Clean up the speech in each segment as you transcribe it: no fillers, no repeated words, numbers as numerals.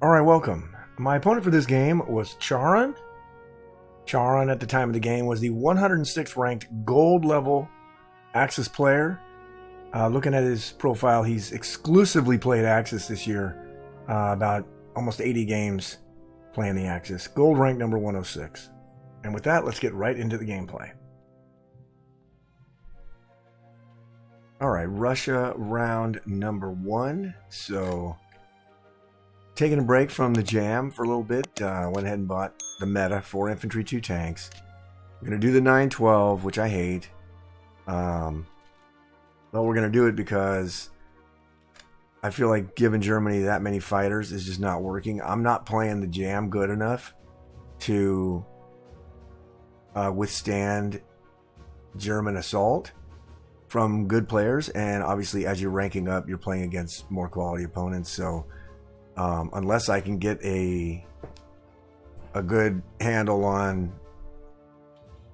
Alright, welcome. My opponent for this game was Charon. Charon at the time of the game was the 106th ranked gold level Axis player. Looking at his profile, he's exclusively played Axis this year. About almost 80 games playing the Axis. Gold rank number 106. And with that, let's get right into the gameplay. Alright, Russia round number 1. So, taking a break from the jam for a little bit. Went ahead and bought the meta, 4 infantry, 2 tanks. We're going to do the 912, which I hate. Well, we're going to do it because I feel like giving Germany that many fighters is just not working. I'm not playing the jam good enough to withstand German assault from good players. And obviously, as you're ranking up, you're playing against more quality opponents. So unless I can get a good handle on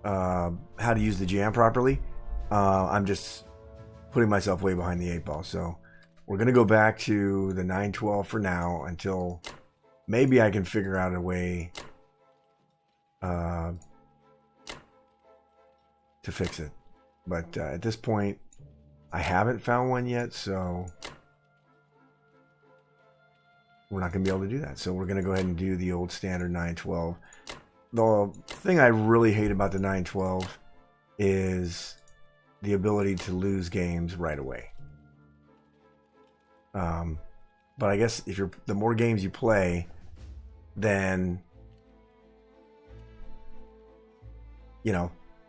how to use the jam properly, I'm just putting myself way behind the 8 ball. So we're going to go back to the 912 for now until maybe I can figure out a way to fix it. But at this point, I haven't found one yet, so we're not going to be able to do that. So we're going to go ahead and do the old standard 912. The thing I really hate about the 912 is the ability to lose games right away. But I guess if the more games you play, then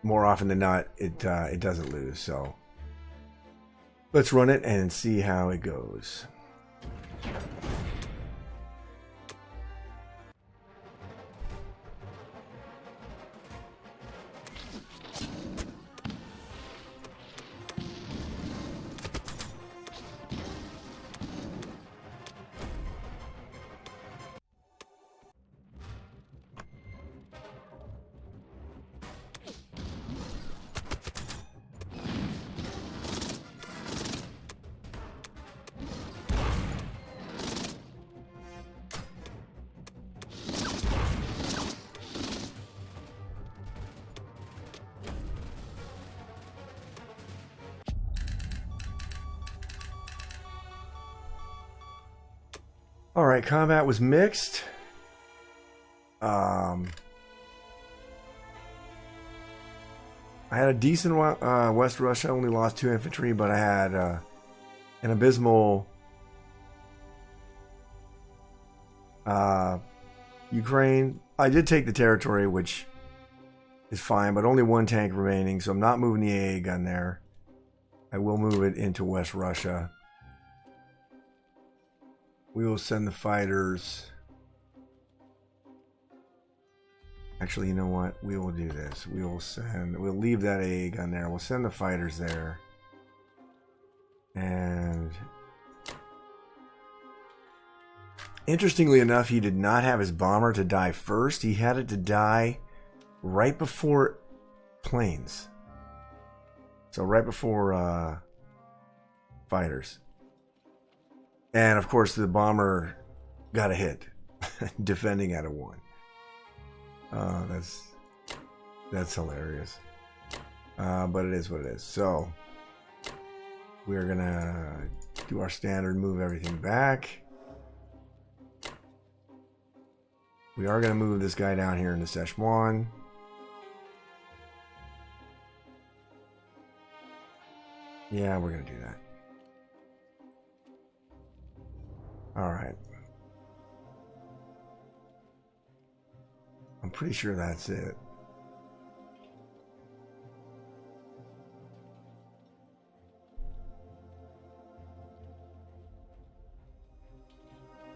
more often than not it doesn't lose. So let's run it and see how it goes. Alright, combat was mixed. I had a decent West Russia, only lost 2 infantry, but I had an abysmal Ukraine. I did take the territory, which is fine, but only 1 tank remaining, so I'm not moving the AA gun there. I will move it into West Russia. We will send the fighters. Actually, you know what? We will do this. We'll leave that AA gun there. We'll send the fighters there. And interestingly enough, he did not have his bomber to die first. He had it to die right before planes. So right before fighters. And of course, the bomber got a hit, defending at a 1. That's hilarious. But it is what it is. So we're gonna do our standard, move everything back. We are gonna move this guy down here into Szechuan. Yeah, we're gonna do that. Alright. I'm pretty sure that's it.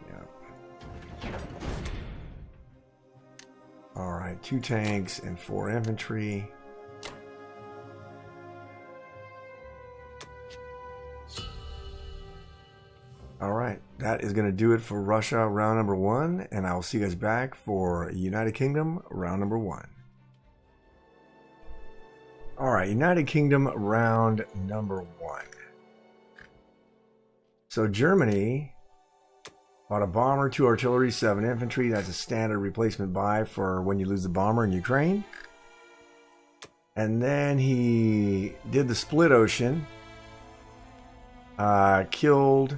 Yeah. Alright, 2 tanks and 4 infantry. Alright, that is going to do it for Russia round number 1, and I will see you guys back for United Kingdom round number 1. Alright, United Kingdom round number 1. So Germany Bought a bomber, 2 artillery, 7 infantry. That's a standard replacement buy for when you lose the bomber in Ukraine. And then he did the split ocean. Killed.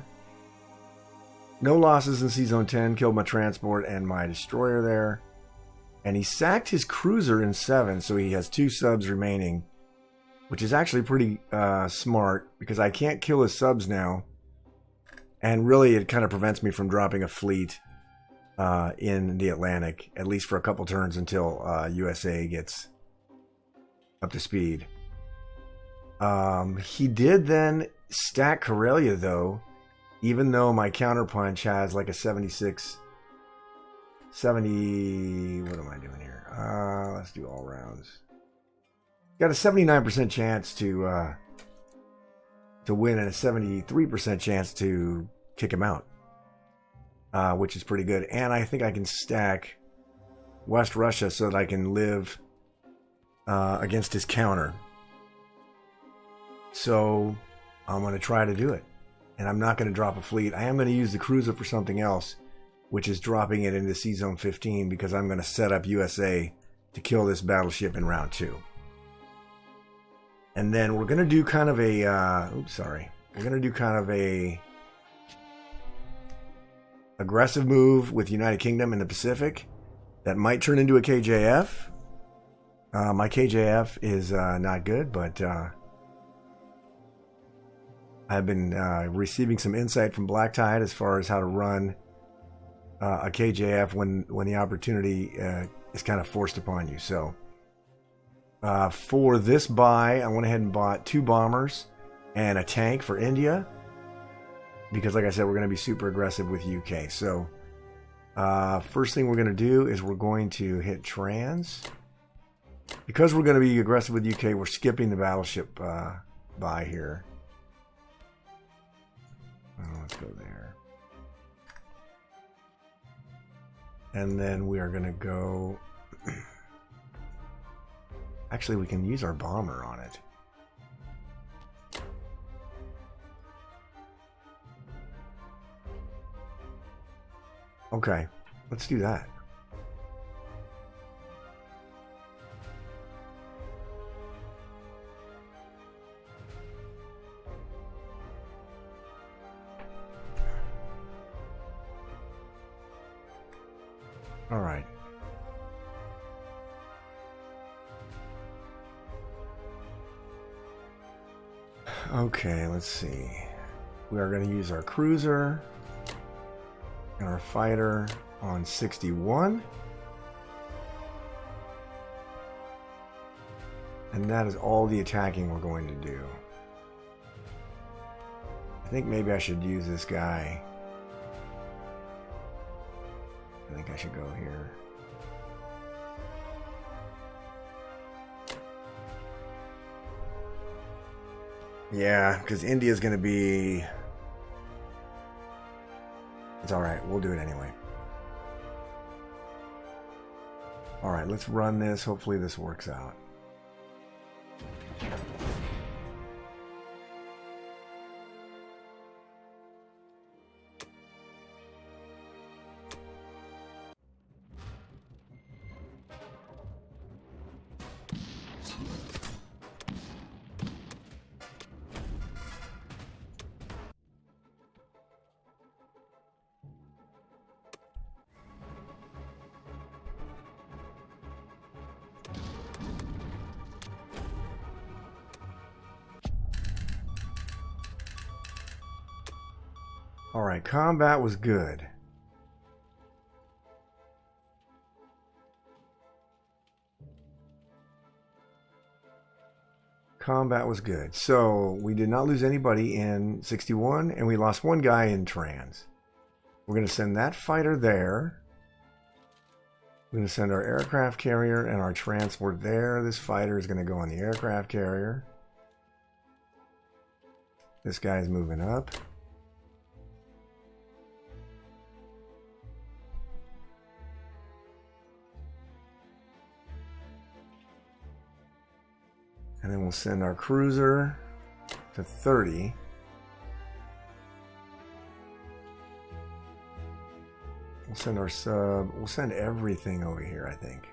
No losses in Sea Zone 10. Killed my transport and my destroyer there. And he sacked his cruiser in 7, so he has 2 subs remaining. Which is actually pretty smart, because I can't kill his subs now. And really, it kind of prevents me from dropping a fleet in the Atlantic, at least for a couple turns until USA gets up to speed. He did then stack Karelia, though, even though my counterpunch has like a 70... What am I doing here? Let's do all rounds. Got a 79% chance to win and a 73% chance to kick him out, which is pretty good. And I think I can stack West Russia so that I can live against his counter. So I'm going to try to do it. And I'm not going to drop a fleet. I am going to use the cruiser for something else, which is dropping it into Sea Zone 15, because I'm going to set up USA to kill this battleship in round 2. And then we're going to do kind of a... We're going to do kind of a aggressive move with United Kingdom in the Pacific that might turn into a KJF. My KJF is not good, but I've been receiving some insight from Black Tide as far as how to run a KJF when the opportunity is kind of forced upon you. So for this buy, I went ahead and bought 2 bombers and a tank for India, because like I said, we're going to be super aggressive with UK. So first thing we're going to do is we're going to hit trans. Because we're going to be aggressive with UK, we're skipping the battleship buy here. Let's go there. And then we are going to go... Actually, we can use our bomber on it. Okay, let's do that. All right. Okay, let's see. We are going to use our cruiser and our fighter on 61. And that is all the attacking we're going to do. I think maybe I should use this guy. I think I should go here. Yeah, because India's going to be... It's alright, we'll do it anyway. Alright, let's run this. Hopefully this works out. Alright, combat was good. Combat was good. So, we did not lose anybody in 61, and we lost 1 guy in trans. We're going to send that fighter there. We're going to send our aircraft carrier and our transport there. This fighter is going to go on the aircraft carrier. This guy's moving up. And then we'll send our cruiser to 30. We'll send our sub. We'll send everything over here, I think.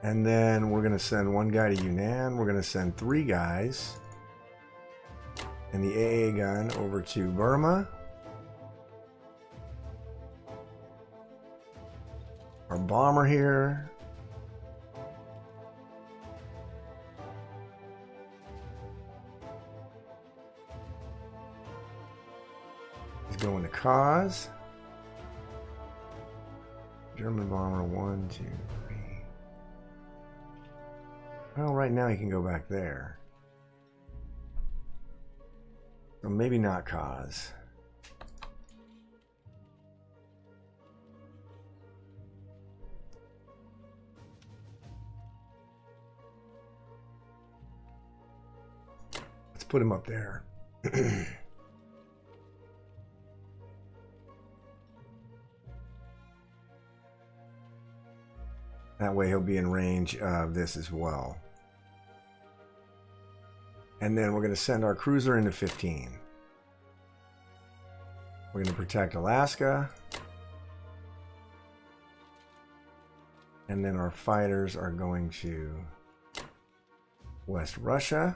And then we're going to send one guy to Yunnan. We're going to send 3 guys and the AA gun over to Burma. Our bomber here. He's going to Cause. German bomber 1, 2, 3. Well, right now he can go back there. So maybe not Cause. Let's put him up there. That way he'll be in range of this as well. And then we're going to send our cruiser into 15. We're going to protect Alaska. And then our fighters are going to West Russia.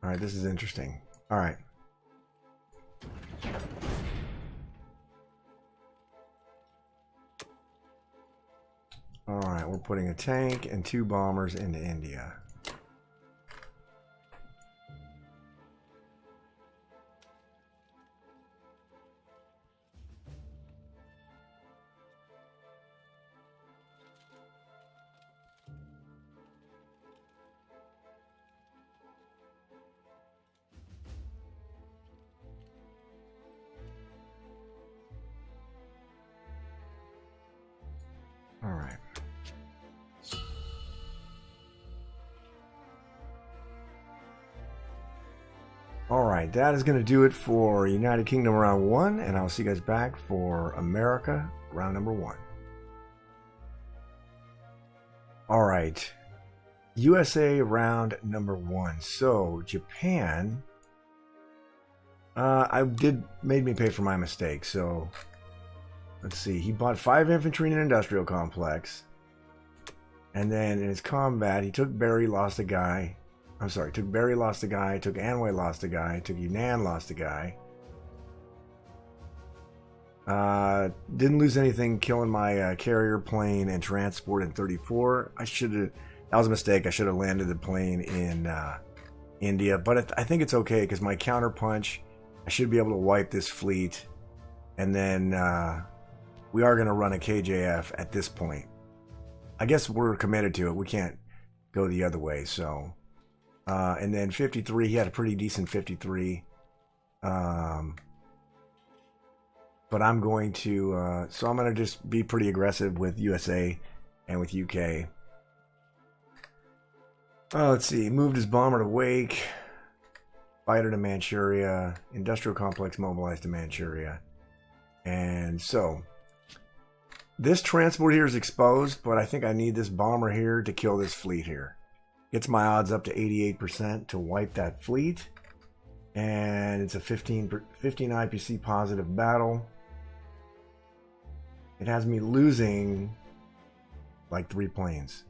All right, this is interesting. All right. All right, we're putting a tank and 2 bombers into India. All right. All right, that is going to do it for United Kingdom round 1, and I'll see you guys back for America round number 1. All right, USA round number 1. So Japan, made me pay for my mistake. So let's see, he bought 5 infantry in an industrial complex, and then in his combat, he took Barry, lost a guy. I'm sorry, took Barry, lost a guy, took Anhui, lost a guy, took Yunnan, lost a guy. Didn't lose anything killing my carrier plane and transport in 34. That was a mistake. I should have landed the plane in India, but I think it's okay because my counterpunch, I should be able to wipe this fleet, and then we are going to run a KJF at this point. I guess we're committed to it. We can't go the other way, so... and then 53, he had a pretty decent 53. But I'm going to... so I'm going to just be pretty aggressive with USA and with UK. Let's see. Moved his bomber to Wake. Fighter to Manchuria. Industrial complex mobilized to Manchuria. And so... this transport here is exposed, but I think I need this bomber here to kill this fleet here. Gets my odds up to 88% to wipe that fleet. And it's a 15 IPC positive battle. It has me losing like 3 planes.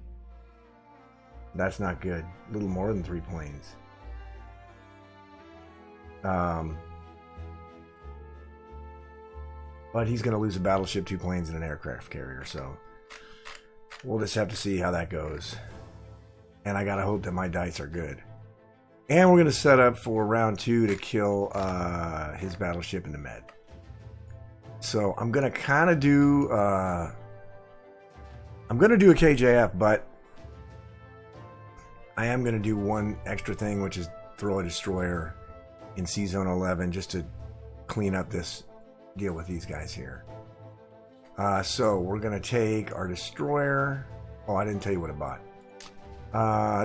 That's not good. A little more than 3 planes. But he's going to lose a battleship, 2 planes, and an aircraft carrier. So we'll just have to see how that goes. And I gotta hope that my dice are good. And we're gonna set up for round 2 to kill his battleship in the Med. So I'm gonna kind of do I'm going to do a KJF, but I am going to do one extra thing, which is throw a destroyer in C-Zone 11 just to clean up this deal with these guys here. So we're going to take our destroyer. Oh, I didn't tell you what it bought.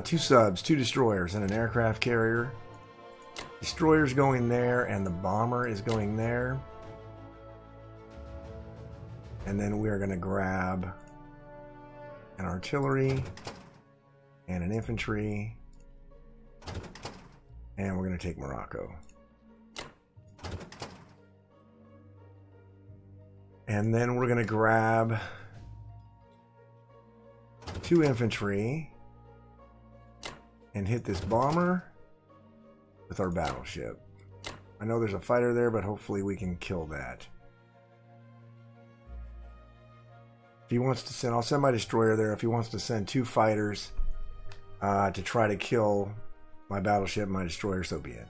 2 subs, 2 destroyers, and an aircraft carrier. Destroyer's going there, and the bomber is going there. And then we're going to grab an artillery and an infantry. And we're going to take Morocco. And then we're going to grab 2 infantry and hit this bomber with our battleship. I know there's a fighter there, but hopefully we can kill that. If he wants to send, I'll send my destroyer there. If he wants to send 2 fighters to try to kill my battleship, my destroyer, so be it.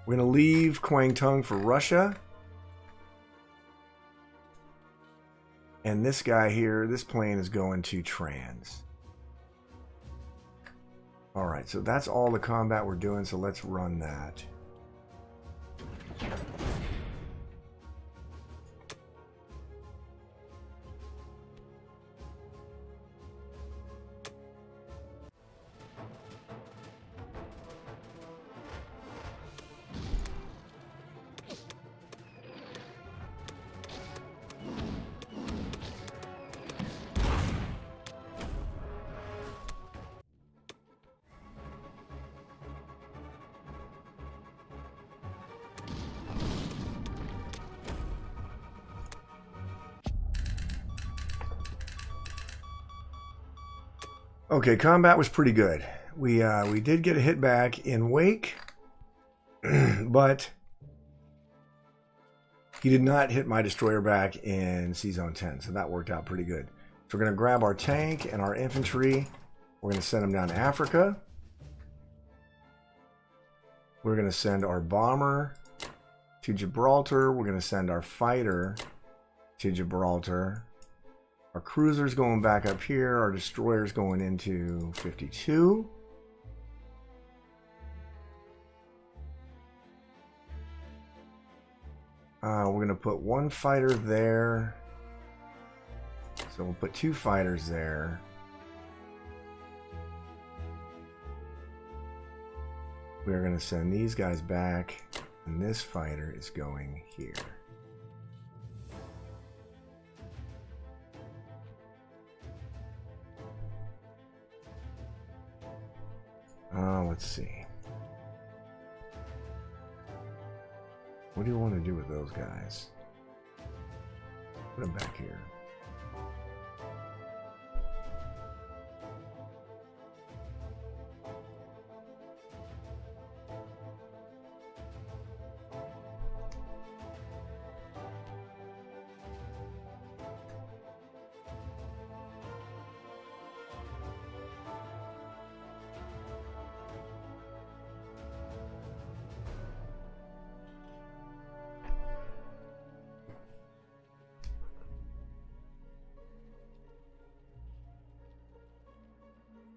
We're going to leave Kwangtung for Russia. And this guy here, this plane is going to Trans. Alright, so that's all the combat we're doing, so let's run that. Okay, combat was pretty good. We did get a hit back in Wake, but he did not hit my destroyer back in C-Zone 10, so that worked out pretty good. So we're going to grab our tank and our infantry. We're going to send them down to Africa. We're going to send our bomber to Gibraltar. We're going to send our fighter to Gibraltar. Our cruiser's going back up here. Our destroyer's going into 52. We're going to put 1 fighter there. So we'll put 2 fighters there. We're going to send these guys back. And this fighter is going here. Let's see. What do you want to do with those guys? Put them back here.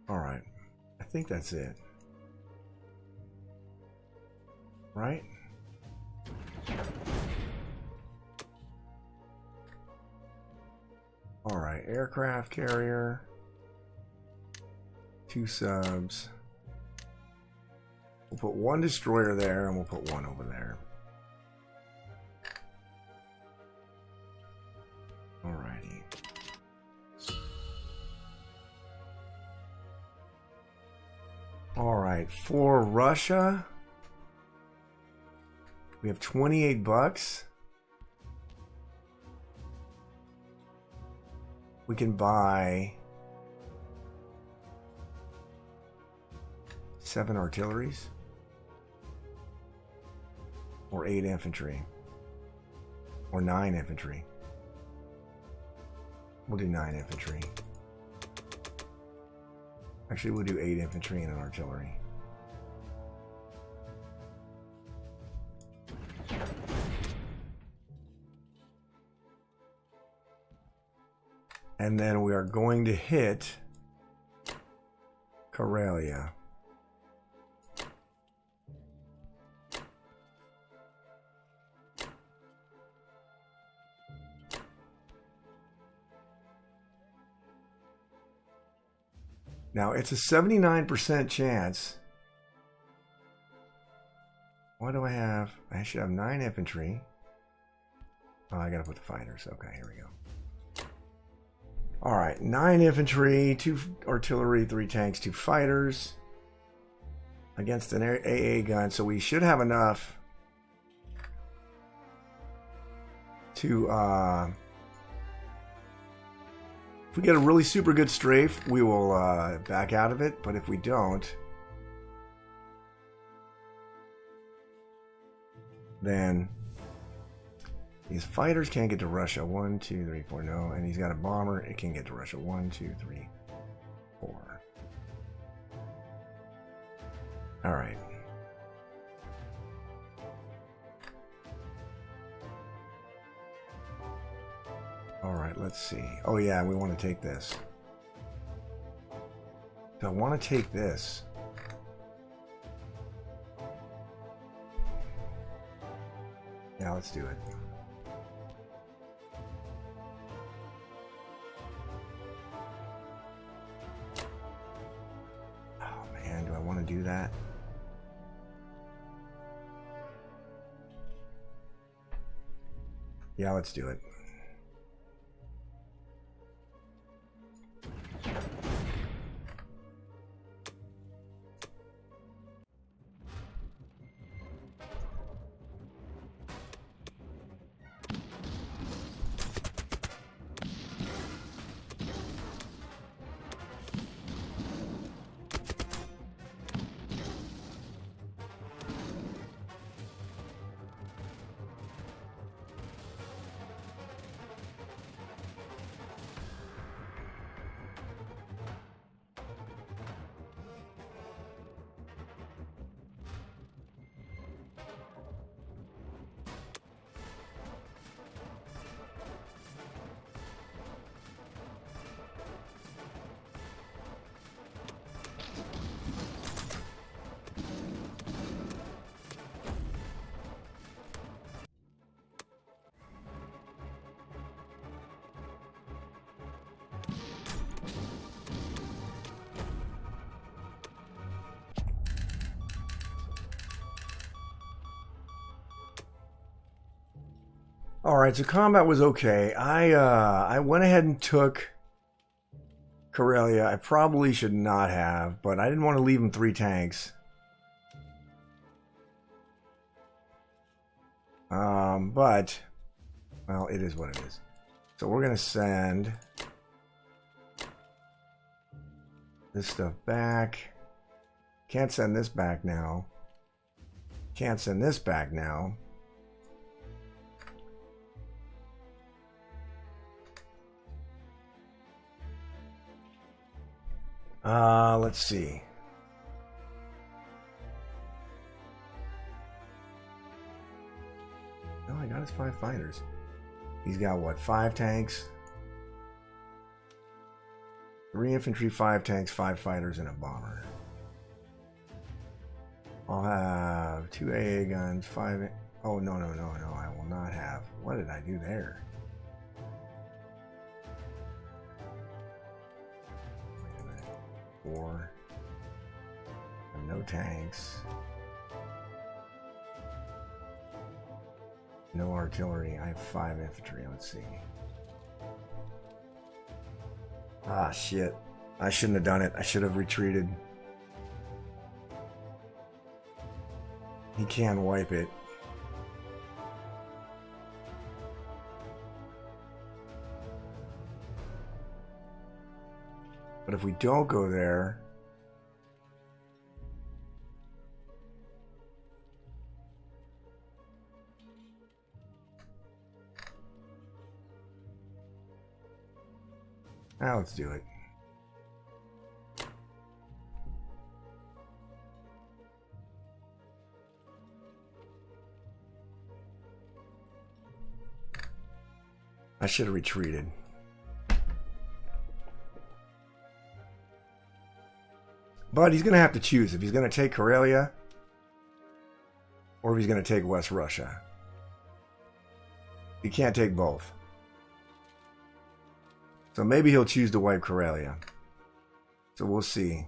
Alright, I think that's it. Right? Alright, aircraft carrier. 2 subs. We'll put 1 destroyer there and we'll put 1 over there. Alrighty. Alright, for Russia, we have 28 bucks. We can buy 7 artilleries or 8 infantry or 9 infantry. We'll do 9 infantry. Actually, we'll do 8 infantry and an artillery. And then we are going to hit Karelia. Now, it's a 79% chance. What do I have? I should have 9 infantry. Oh, I gotta put the fighters. Okay, here we go. Alright, 9 infantry, 2 artillery, 3 tanks, 2 fighters. Against an AA gun, so we should have enough to, if we get a really super good strafe, we will back out of it, but if we don't, then these fighters can't get to Russia. 1, 2, 3, 4, no. And he's got a bomber, it can get to Russia. 1, 2, 3, 4. Alright. Alright, let's see. Oh yeah, we want to take this. So I want to take this. Yeah, let's do it. Oh man, do I want to do that? Yeah, let's do it. All right, so combat was okay. I went ahead and took Karelia. I probably should not have, but I didn't want to leave him 3 tanks. But, well, it is what it is. So we're going to send this stuff back. Can't send this back now. Can't send this back now. Let's see. No, I got his 5 fighters. He's got what, 5 tanks? 3 infantry, 5 tanks, 5 fighters, and a bomber. I'll have 2 AA guns, 5... Oh, no, I will not have. What did I do there? Wait a minute. 4. And no tanks. No artillery. I have 5 infantry. Let's see. Ah, shit. I shouldn't have done it. I should have retreated. He can wipe it. But if we don't go there... Now let's do it. I should have retreated. But he's going to have to choose if he's going to take Karelia or if he's going to take West Russia. He can't take both. So maybe he'll choose to wipe Karelia. So we'll see.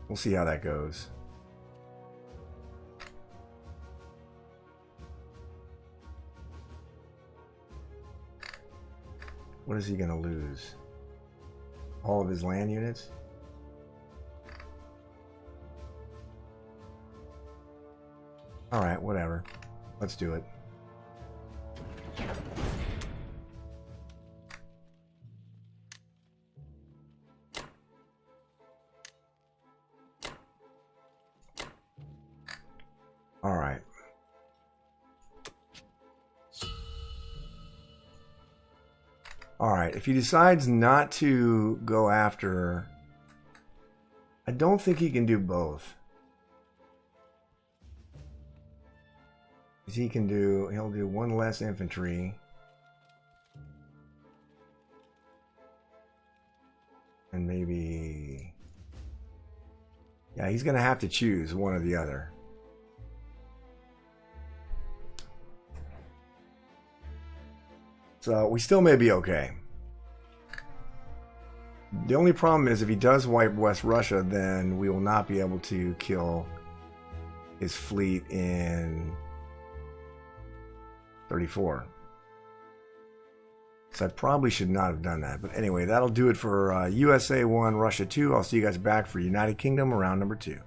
We'll see how that goes. What is he going to lose? All of his land units? Alright, whatever. Let's do it. Alright. Alright, if he decides not to go after... I don't think he can do both. He'll do one less infantry. And maybe... Yeah, he's going to have to choose one or the other. So we still may be okay. The only problem is if he does wipe West Russia, then we will not be able to kill his fleet in 34. So I probably should not have done that. But anyway, that'll do it for USA 1, Russia 2. I'll see you guys back for United Kingdom round number 2.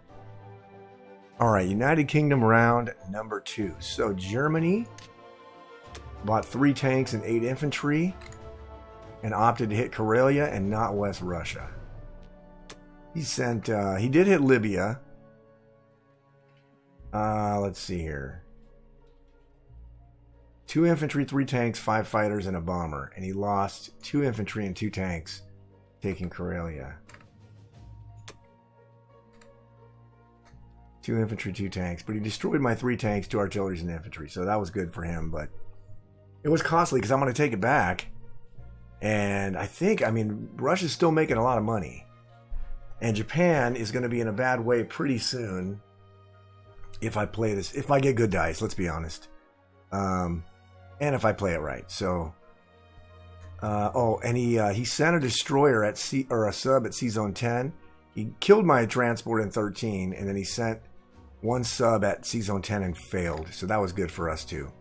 Alright, United Kingdom round number 2. So Germany bought 3 tanks and 8 infantry and opted to hit Karelia and not West Russia. He sent, he did hit Libya. Let's see here. 2 infantry, 3 tanks, 5 fighters, and a bomber. And he lost 2 infantry and 2 tanks taking Karelia. 2 infantry, 2 tanks. But he destroyed my 3 tanks, 2 artilleries, and infantry. So that was good for him, but it was costly because I'm going to take it back. And I mean, Russia's still making a lot of money. And Japan is going to be in a bad way pretty soon if I play this. If I get good dice, let's be honest. And if I play it right. So, and he sent a destroyer at a sub at Sea Zone 10. He killed my transport in 13, and then he sent 1 sub at Sea Zone 10 and failed. So that was good for us too.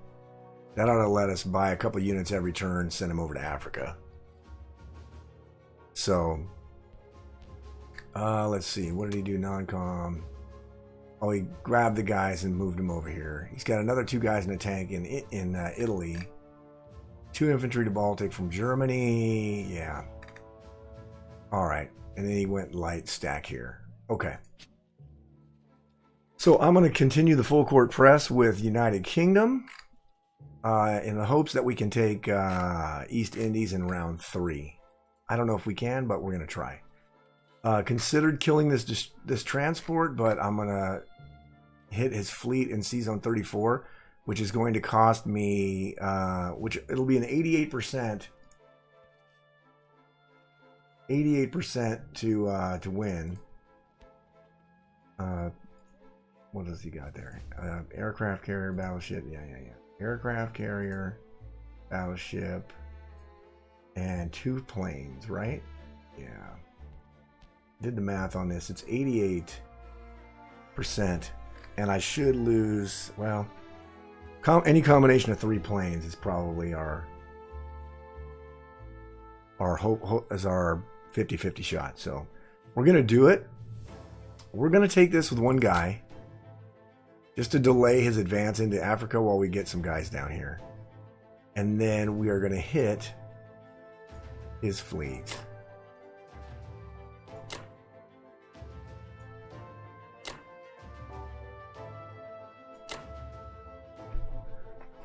That ought to let us buy a couple units every turn, send them over to Africa. So, let's see. What did he do? Non-com. Oh, he grabbed the guys and moved them over here. He's got another 2 guys in a tank in Italy. 2 infantry to Baltic from Germany. Yeah. All right. And then he went light stack here. Okay. So I'm going to continue the full court press with United Kingdom in the hopes that we can take East Indies in round 3. I don't know if we can, but we're going to try. Considered killing this transport, but I'm going to hit his fleet in Sea Zone 34, which is going to cost me, which it'll be an 88% to win. What does he got there? Aircraft carrier, battleship. Yeah. Aircraft carrier, battleship, and 2 planes, right? Yeah. Did the math on this. It's 88%. And I should lose, well, any combination of 3 planes is probably our hope as our 50-50 shot. So we're going to do it. We're going to take this with 1 guy just to delay his advance into Africa while we get some guys down here. And then we are going to hit his fleet.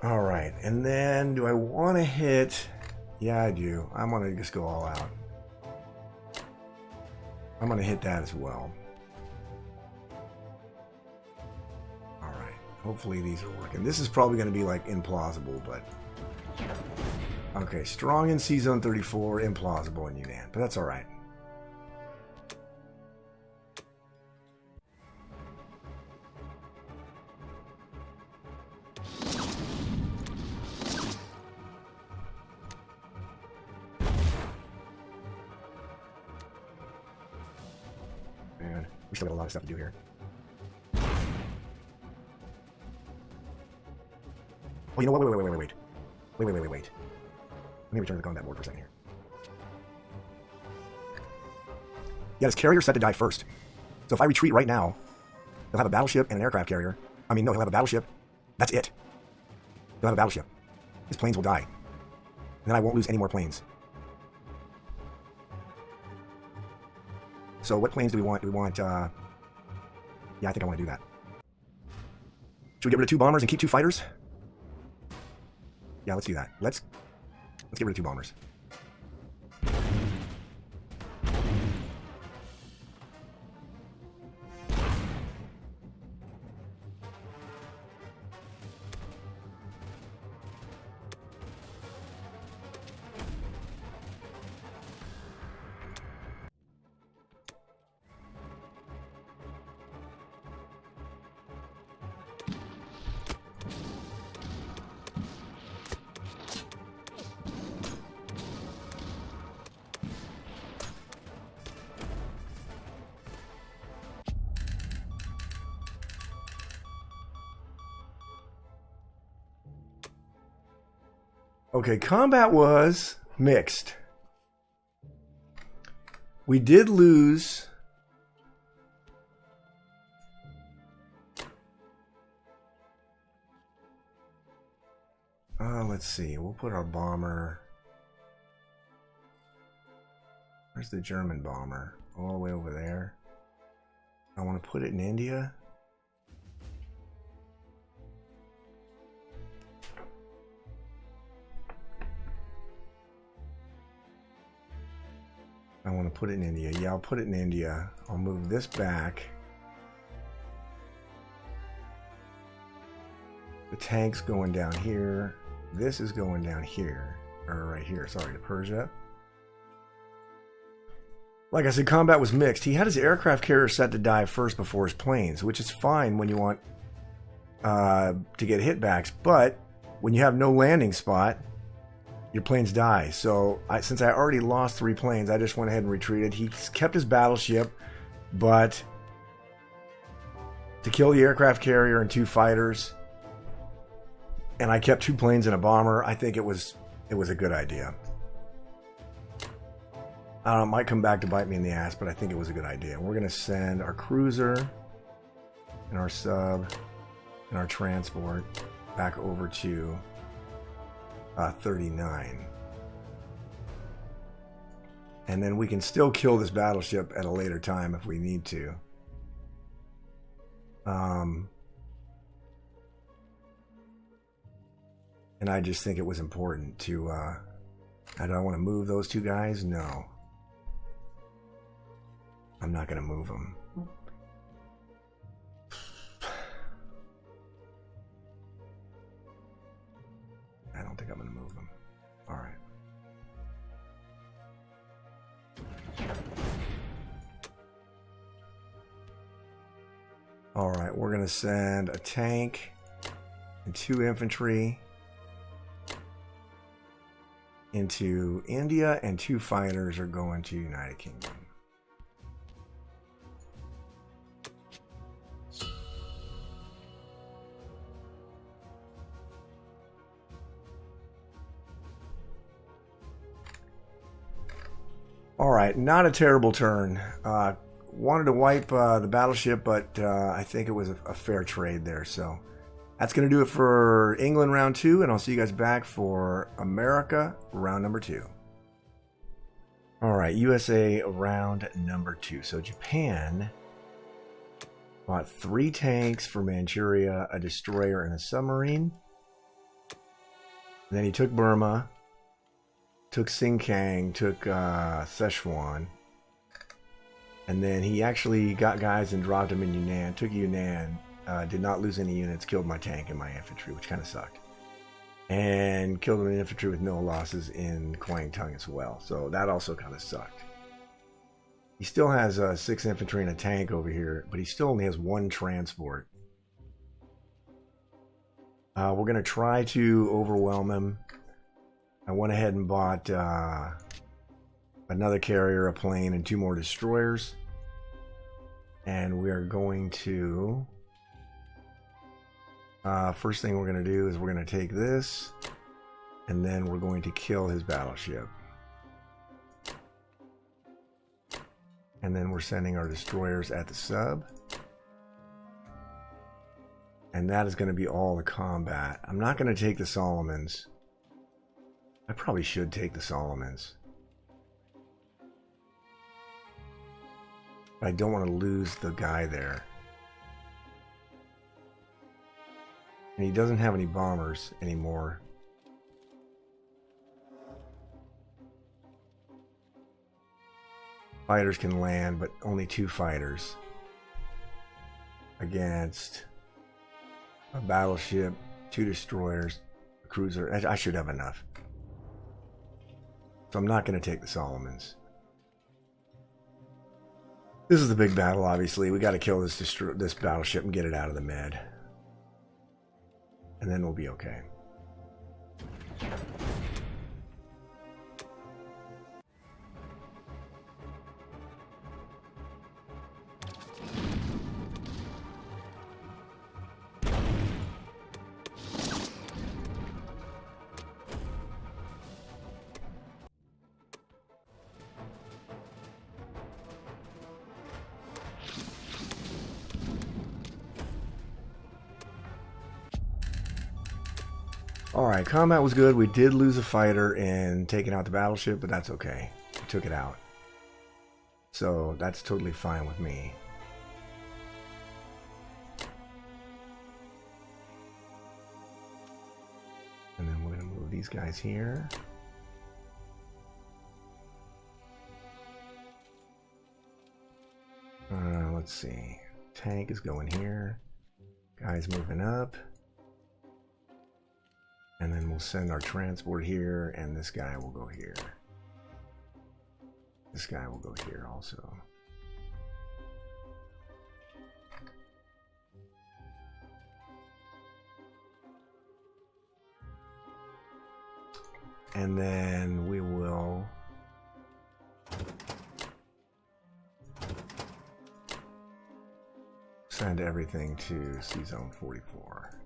All right, and then do I want to hit? Yeah, I do. I'm going to just go all out. I'm going to hit that as well. All right, hopefully these are working. This is probably going to be like implausible, but okay, strong in Sea Zone 34, implausible in Yunnan, but that's all right. We still got a lot of stuff to do here. Oh, you know what? Wait. Let me return to the combat board for a second here. Yeah, this carrier set to die first. So if I retreat right now, he'll have a battleship and an aircraft carrier. I mean, no, he'll have a battleship. That's it. He'll have a battleship. His planes will die. And then I won't lose any more planes. So what planes do we want? Yeah, I think I want to do that. Should we get rid of 2 bombers and keep 2 fighters? Yeah, let's do that. Let's get rid of 2 bombers. Okay, combat was mixed. We did lose let's see. We'll put our bomber. Where's the German bomber? All the way over there. I want to put it in India. I want to put it in India. Yeah, I'll put it in India. I'll move this back. The tank's going down here. This is going down here. Or right here, sorry, to Persia. Like I said, combat was mixed. He had his aircraft carrier set to die first before his planes, which is fine when you want to get hitbacks. But when you have no landing spot, your planes die. So since I already lost 3 planes, I just went ahead and retreated. He kept his battleship, but to kill the aircraft carrier and 2 fighters, and I kept 2 planes and a bomber, I think it was a good idea. I don't know, it might come back to bite me in the ass, but I think it was a good idea. We're going to send our cruiser and our sub and our transport back over to 39. And then we can still kill this battleship at a later time if we need to. And I just think it was important to... I don't want to move those 2 guys. No. I'm not going to move them. I don't think I'm going to move them. All right. All right, we're going to send a tank and 2 infantry into India, and 2 fighters are going to United Kingdom. All right, not a terrible turn. Wanted to wipe the battleship, but I think it was a fair trade there. So that's going to do it for England round 2, and I'll see you guys back for America round number 2. All right, USA round number 2. So Japan bought 3 tanks for Manchuria, a destroyer, and a submarine. And then he took Burma, took Sinkiang, took Szechuan. And then he actually got guys and dropped them in Yunnan, took Yunnan, did not lose any units, killed my tank and my infantry, which kind of sucked. And killed an infantry with no losses in Kwangtung as well. So that also kind of sucked. He still has 6 infantry and a tank over here, but he still only has 1 transport. We're going to try to overwhelm him. I went ahead and bought another carrier, a plane, and 2 more destroyers. And we are going to... first thing we're going to do is we're going to take this, and then we're going to kill his battleship. And then we're sending our destroyers at the sub. And that is going to be all the combat. I'm not going to take the Solomons. I probably should take the Solomons. But I don't want to lose the guy there. And he doesn't have any bombers anymore. Fighters can land, but only 2 fighters against a battleship, 2 destroyers, a cruiser. I should have enough. So I'm not going to take the Solomons. This is the big battle, obviously. We got to kill this battleship and get it out of the med. And then we'll be okay. Alright, combat was good. We did lose a fighter in taking out the battleship, but that's okay. We took it out. So that's totally fine with me. And then we're going to move these guys here. Let's see. Tank is going here. Guys moving up. And then we'll send our transport here, and this guy will go here. This guy will go here also. And then we will send everything to C-Zone 44.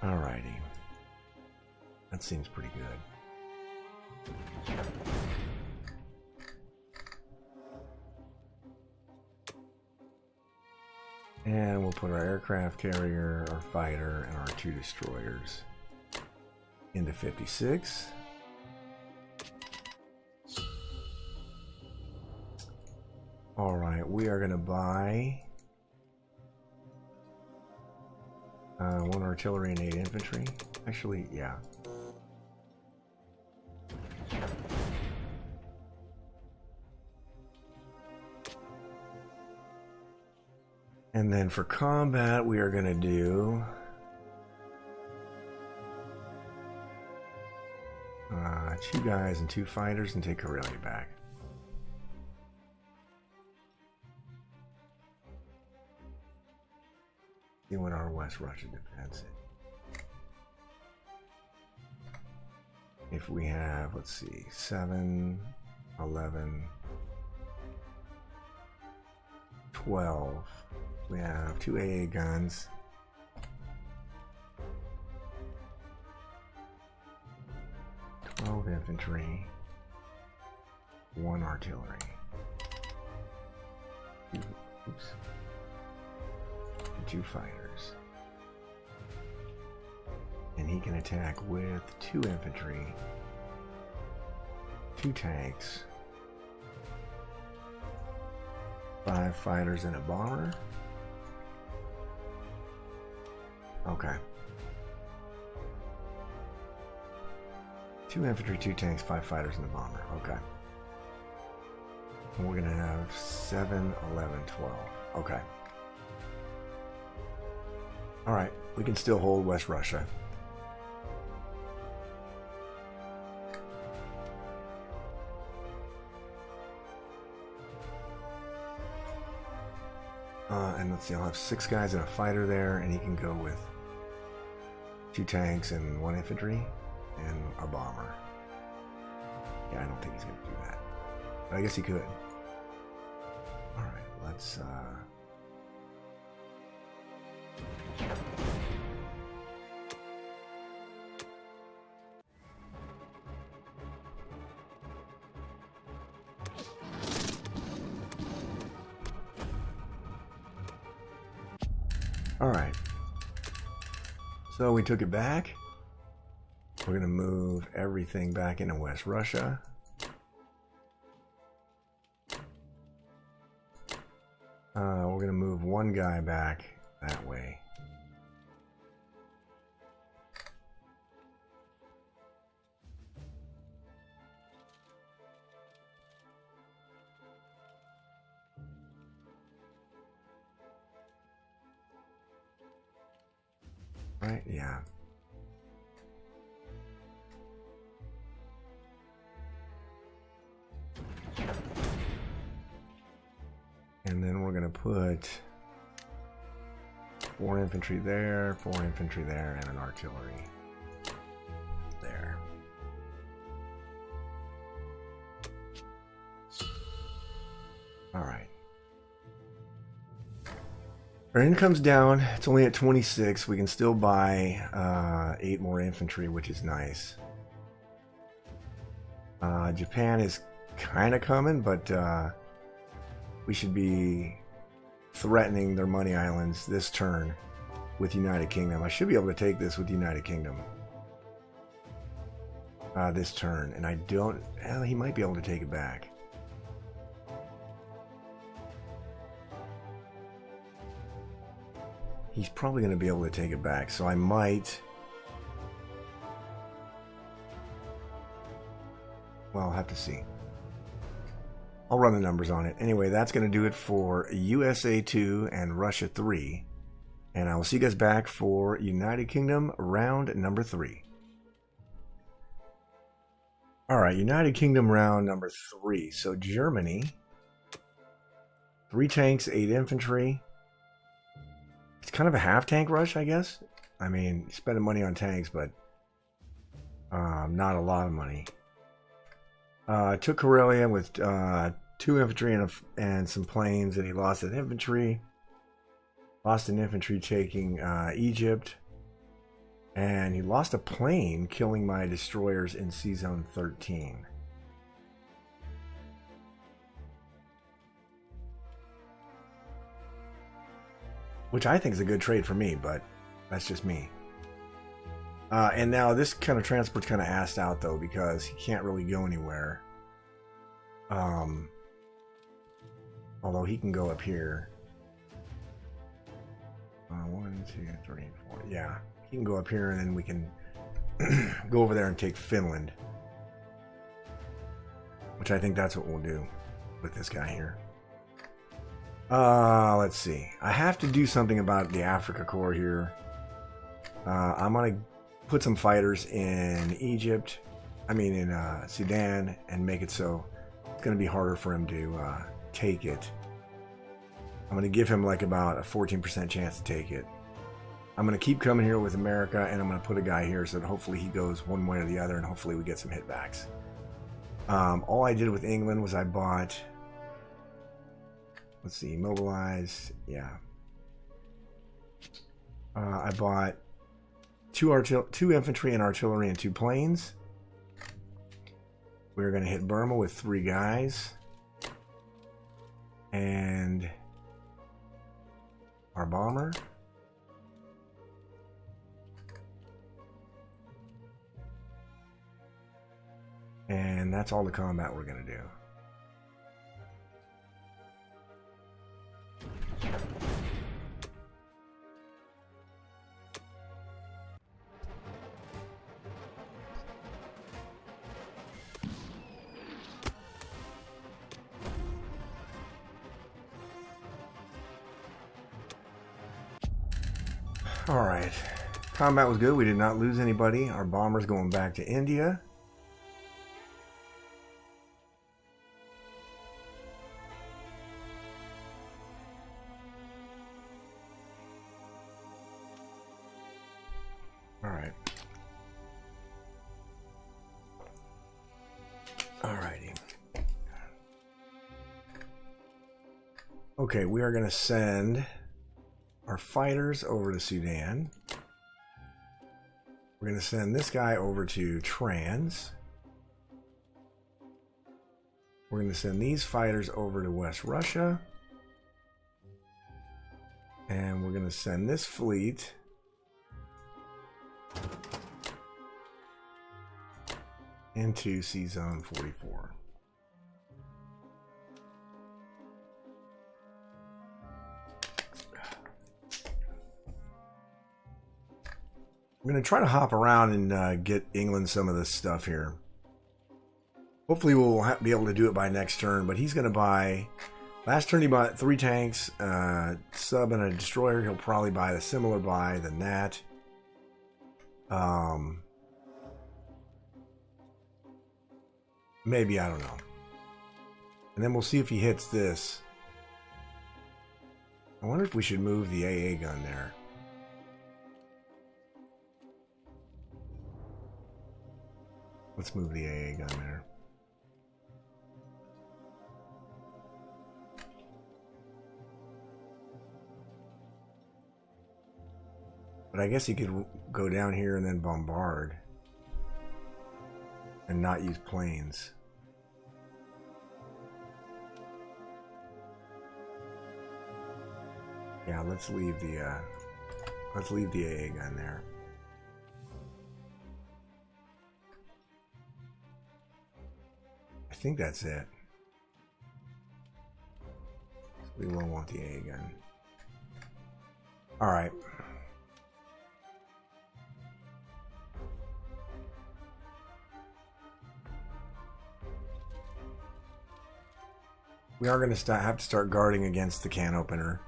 Alrighty. That seems pretty good. And we'll put our aircraft carrier, our fighter, and our 2 destroyers into 56. Alright, we are going to buy 1 artillery and 8 infantry. Actually, yeah. And then for combat, we are going to do 2 guys and 2 fighters and take Karelia back. See what our West Russia defense is. If we have, let's see, 7, 11, 12. We have 2 AA guns. Infantry, 1 artillery. Oops. 2 fighters. And he can attack with 2 infantry, 2 tanks, 5 fighters and a bomber. Okay. 2 infantry, 2 tanks, 5 fighters and a bomber. Okay. And we're going to have 7, 11, 12. Okay. Alright, we can still hold West Russia. And let's see, I'll have 6 guys and a fighter there, and he can go with 2 tanks and 1 infantry and a bomber. Yeah, I don't think he's going to do that. But I guess he could. Alright, let's... Alright. So we took it back. We're going to move everything back into West Russia. We're going to move one guy back that way. Right? Yeah. And then we're going to put 4 infantry there, 4 infantry there, and an artillery there. All right. Our income's down. It's only at 26. We can still buy 8 more infantry, which is nice. Japan is kind of coming, but we should be threatening their money islands this turn with United Kingdom. I should be able to take this with United Kingdom this turn, and I don't... Well, he might be able to take it back. He's probably going to be able to take it back, so I might... Well, I'll have to see. I'll run the numbers on it. Anyway, that's going to do it for USA 2 and Russia 3. And I will see you guys back for United Kingdom round number 3. Alright, United Kingdom round number 3. So Germany, 3 tanks, 8 infantry. It's kind of a half tank rush, I guess. I mean, spending money on tanks, but not a lot of money. Took Karelia with 2 infantry and some planes, and he lost an infantry. Lost an infantry taking Egypt. And he lost a plane killing my destroyers in Sea Zone 13. Which I think is a good trade for me, but that's just me. And now this kind of transport's kind of assed out, though, because he can't really go anywhere. Although he can go up here. 1, 2, 3, 4. Yeah, he can go up here, and then we can go over there and take Finland. Which I think that's what we'll do with this guy here. Let's see. I have to do something about the Africa Corps here. I'm going to put some fighters in Egypt. I mean in Sudan, and make it so it's going to be harder for him to take it. I'm going to give him like about a 14% chance to take it. I'm going to keep coming here with America, and I'm going to put a guy here so that hopefully he goes one way or the other, and hopefully we get some hitbacks. All I did with England was I bought... Let's see, mobilize, yeah. I bought 2 infantry and artillery and 2 planes. We're going to hit Burma with 3 guys. And our bomber. And that's all the combat we're going to do. Alright, combat was good. We did not lose anybody. Our bomber's going back to India. Alright. Alrighty. Okay, we are going to send our fighters over to Sudan. We're going to send this guy over to Trans. We're going to send these fighters over to West Russia. And we're going to send this fleet into Sea Zone 44. I'm going to try to hop around and get England some of this stuff here. Hopefully we'll be able to do it by next turn, but he's going to buy... Last turn he bought 3 tanks, sub and a destroyer. He'll probably buy a similar buy than that. Maybe, I don't know. And then we'll see if he hits this. I wonder if we should move the AA gun there. Let's move the AA gun there. But I guess he could go down here and then bombard. And not use planes. Yeah, let's leave the AA gun there. I think that's it. We won't want the AA gun. All right. We are going to have to start guarding against the can opener.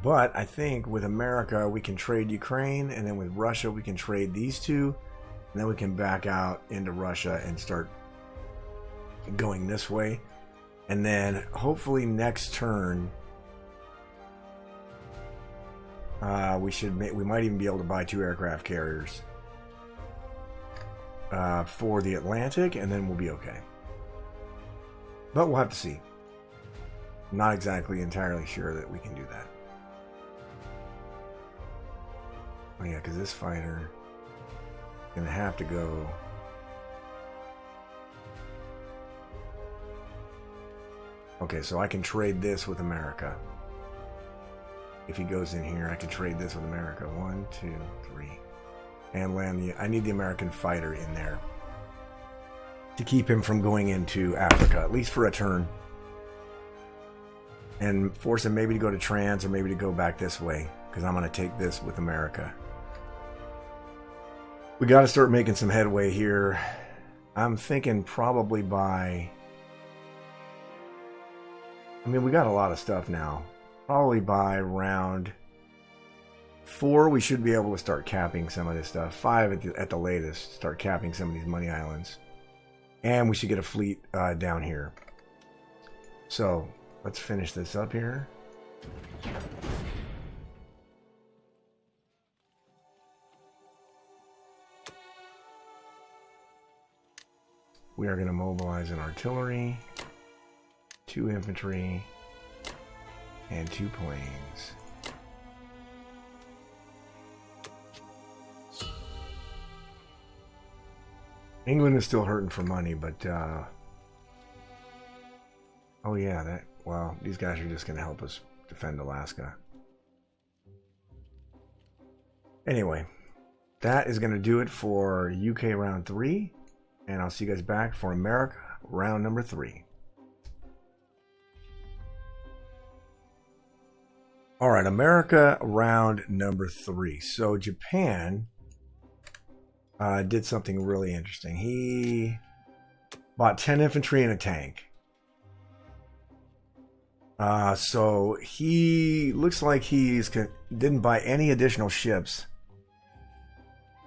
But I think with America, we can trade Ukraine, and then with Russia, we can trade these two, and then we can back out into Russia and start going this way. And then hopefully next turn, we might even be able to buy 2 aircraft carriers for the Atlantic, and then we'll be okay. But we'll have to see. I'm not exactly entirely sure that we can do that. Oh yeah, because this fighter is going to have to go... Okay, so I can trade this with America. If he goes in here, I can trade this with America. 1, 2, 3. And land the... I need the American fighter in there to keep him from going into Africa, at least for a turn. And force him maybe to go to Trans or maybe to go back this way, because I'm going to take this with America. We got to start making some headway here. I'm thinking probably by... I mean, we got a lot of stuff now. Probably by round 4, we should be able to start capping some of this stuff. 5 at the latest, start capping some of these money islands. And we should get a fleet down here. So, let's finish this up here. We are going to mobilize an artillery, 2 infantry, and 2 planes. England is still hurting for money, but oh yeah, well, these guys are just going to help us defend Alaska. Anyway, that is going to do it for UK round 3, and I'll see you guys back for America round number 3. All right, America round number 3. So Japan did something really interesting. He bought 10 infantry and a tank. So he looks like didn't buy any additional ships.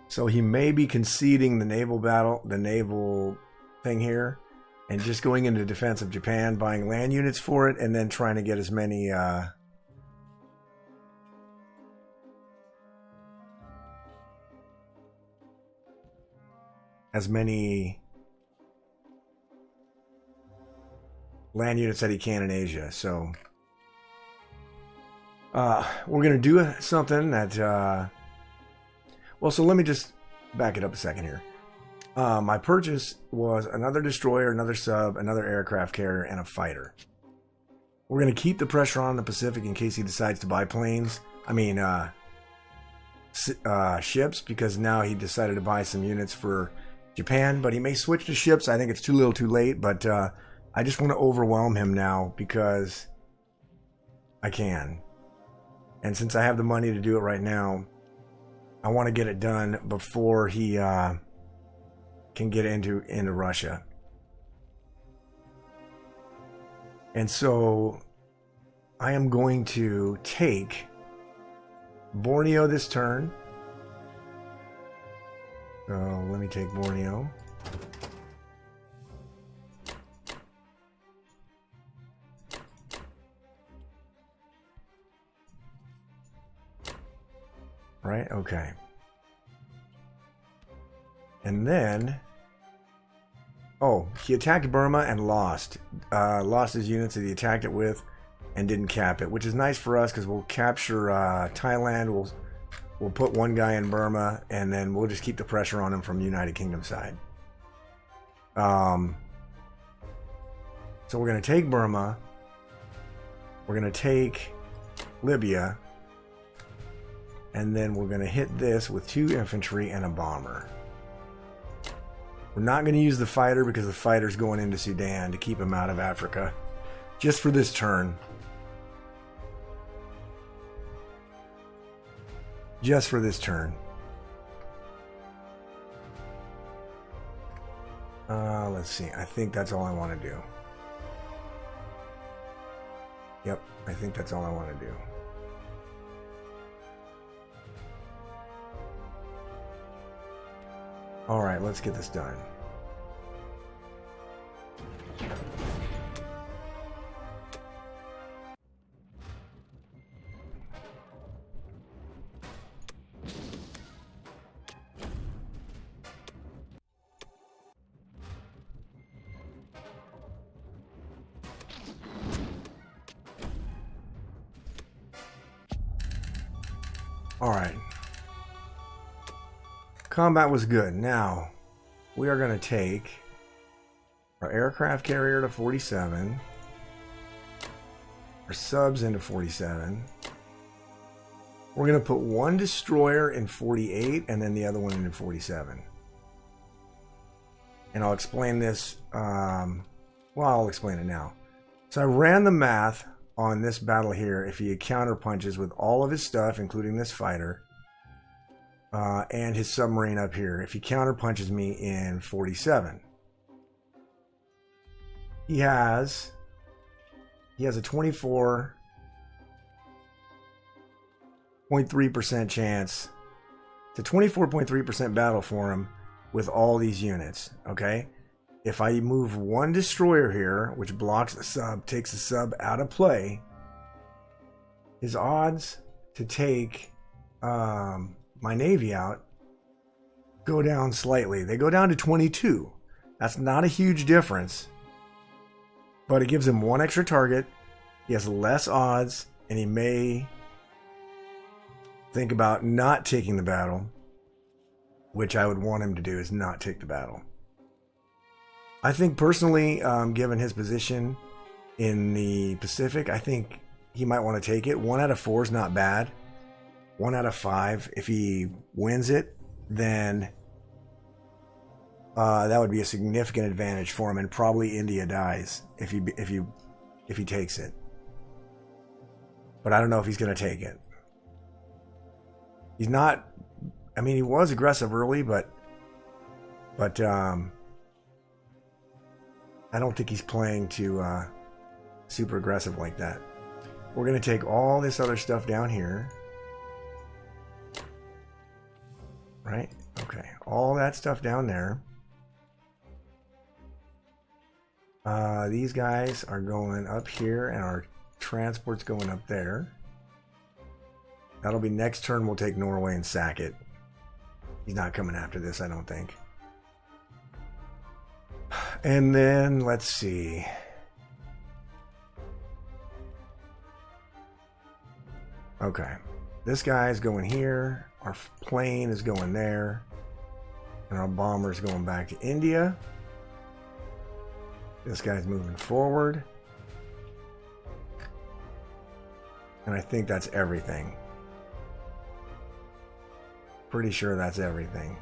So he may be conceding the naval thing here, and just going into defense of Japan, buying land units for it, and then trying to get as many as many land units that he can in Asia. So we're going to do something that... well, so let me just back it up a second here. My purchase was another destroyer, another sub, another aircraft carrier, and a fighter. We're going to keep the pressure on the Pacific in case he decides to buy planes. I mean, ships, because now he decided to buy some units for Japan, but he may switch to ships. I think it's too little too late, but I just want to overwhelm him now because I can. And since I have the money to do it right now, I want to get it done before he can get into Russia. And so I am going to take Borneo this turn. So let me take Borneo. Right, okay. And then... oh, he attacked Burma and lost. Lost his units that he attacked it with and didn't cap it, which is nice for us because we'll capture Thailand. We'll put one guy in Burma, and then we'll just keep the pressure on him from United Kingdom side. So we're going to take Burma. We're going to take Libya. And then we're going to hit this with 2 infantry and a bomber. We're not going to use the fighter because the fighter's going into Sudan to keep him out of Africa. Just for this turn. Just for this turn. Let's see. I think that's all I want to do. Yep, I think that's all I want to do. All right, let's get this done. All right. Combat was good. Now, we are going to take our aircraft carrier to 47, our subs into 47. We're going to put one destroyer in 48 and then the other one in 47. And I'll explain this, well, I'll explain it now. So I ran the math on this battle here. If he counter punches with all of his stuff, including this fighter, and his submarine up here, if he counter punches me in 47, he has a 24.3% chance. It's a 24.3% battle for him with all these units. Okay, if I move one destroyer here, which blocks the sub, takes the sub out of play, his odds to take my navy out go down slightly. They go down to 22. That's not a huge difference, but it gives him one extra target. He has less odds, and he may think about not taking the battle, which I would want him to do, is not take the battle. I think personally, given his position in the Pacific, I think he might want to take it. 1 out of 4 is not bad. 1 out of 5. If he wins it, then that would be a significant advantage for him, and probably India dies if he takes it. But I don't know if he's going to take it. He's not. I mean, he was aggressive early, but I don't think he's playing too super aggressive like that. We're going to take all this other stuff down here. Right? Okay. All that stuff down there. These guys are going up here, and our transport's going up there. That'll be next turn. We'll take Norway and sack it. He's not coming after this, I don't think. And then, let's see. Okay. This guy is going here. Our plane is going there. And our bomber is going back to India. This guy's moving forward. And I think that's everything. Pretty sure that's everything.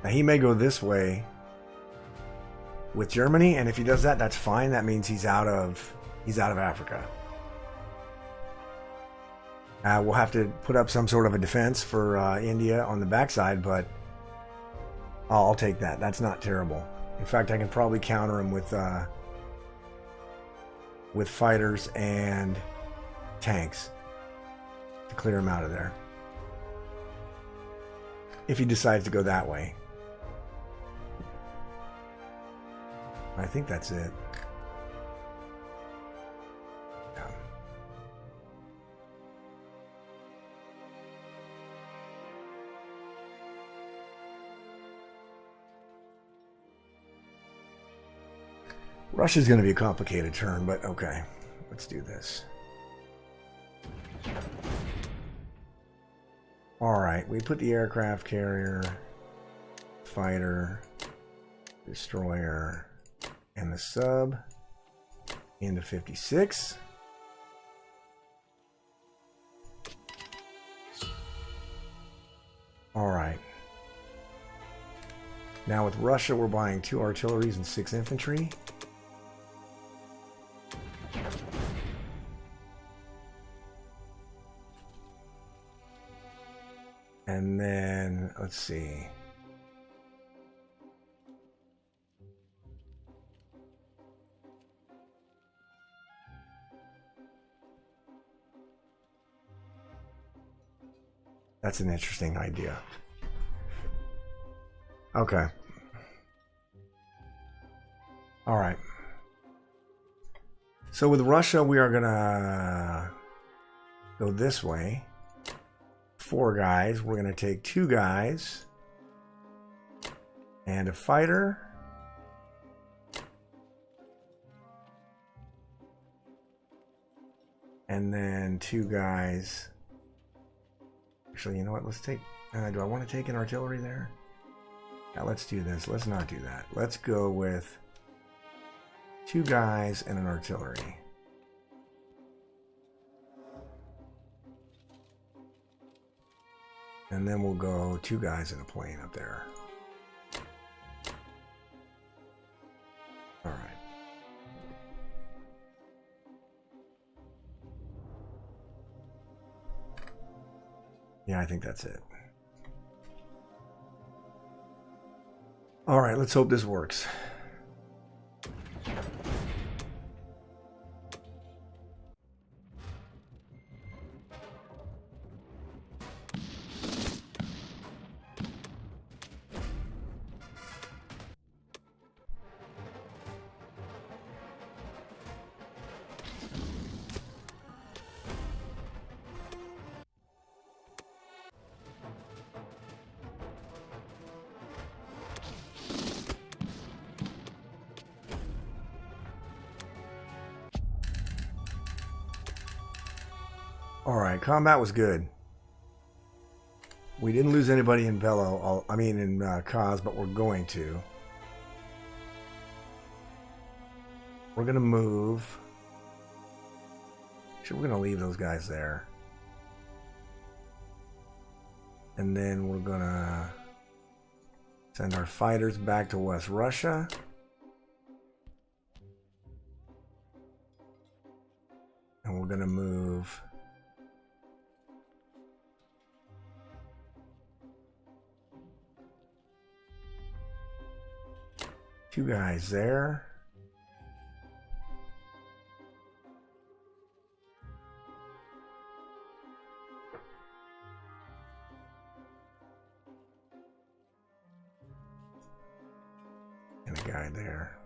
Now he may go this way with Germany, and if he does that, that's fine. That means he's out of Africa. We'll have to put up some sort of a defense for India on the backside, but I'll take that. That's not terrible. In fact, I can probably counter him with fighters and tanks to clear him out of there. If he decides to go that way. I think that's it. Yeah. Russia's going to be a complicated turn, but okay. Let's do this. Alright, we put the aircraft carrier, fighter, destroyer, and the sub into 56. Alright. Now with Russia, we're buying 2 artilleries and 6 infantry. And then, let's see. That's an interesting idea. Okay. All right. So with Russia, we are gonna go this way. 4 guys. We're gonna take 2 guys and a fighter. And then 2 guys. Actually, you know what? Let's take... do I want to take an artillery there? Yeah, let's do this. Let's not do that. Let's go with 2 guys and an artillery. And then we'll go 2 guys in a plane up there. All right. Yeah, I think that's it. All right, let's hope this works. Alright, combat was good. We didn't lose anybody in Bello, in Kaz, but we're going to. We're going to move. Actually, we're going to leave those guys there. And then we're going to send our fighters back to West Russia. And we're going to move... 2 guys there. And a guy there.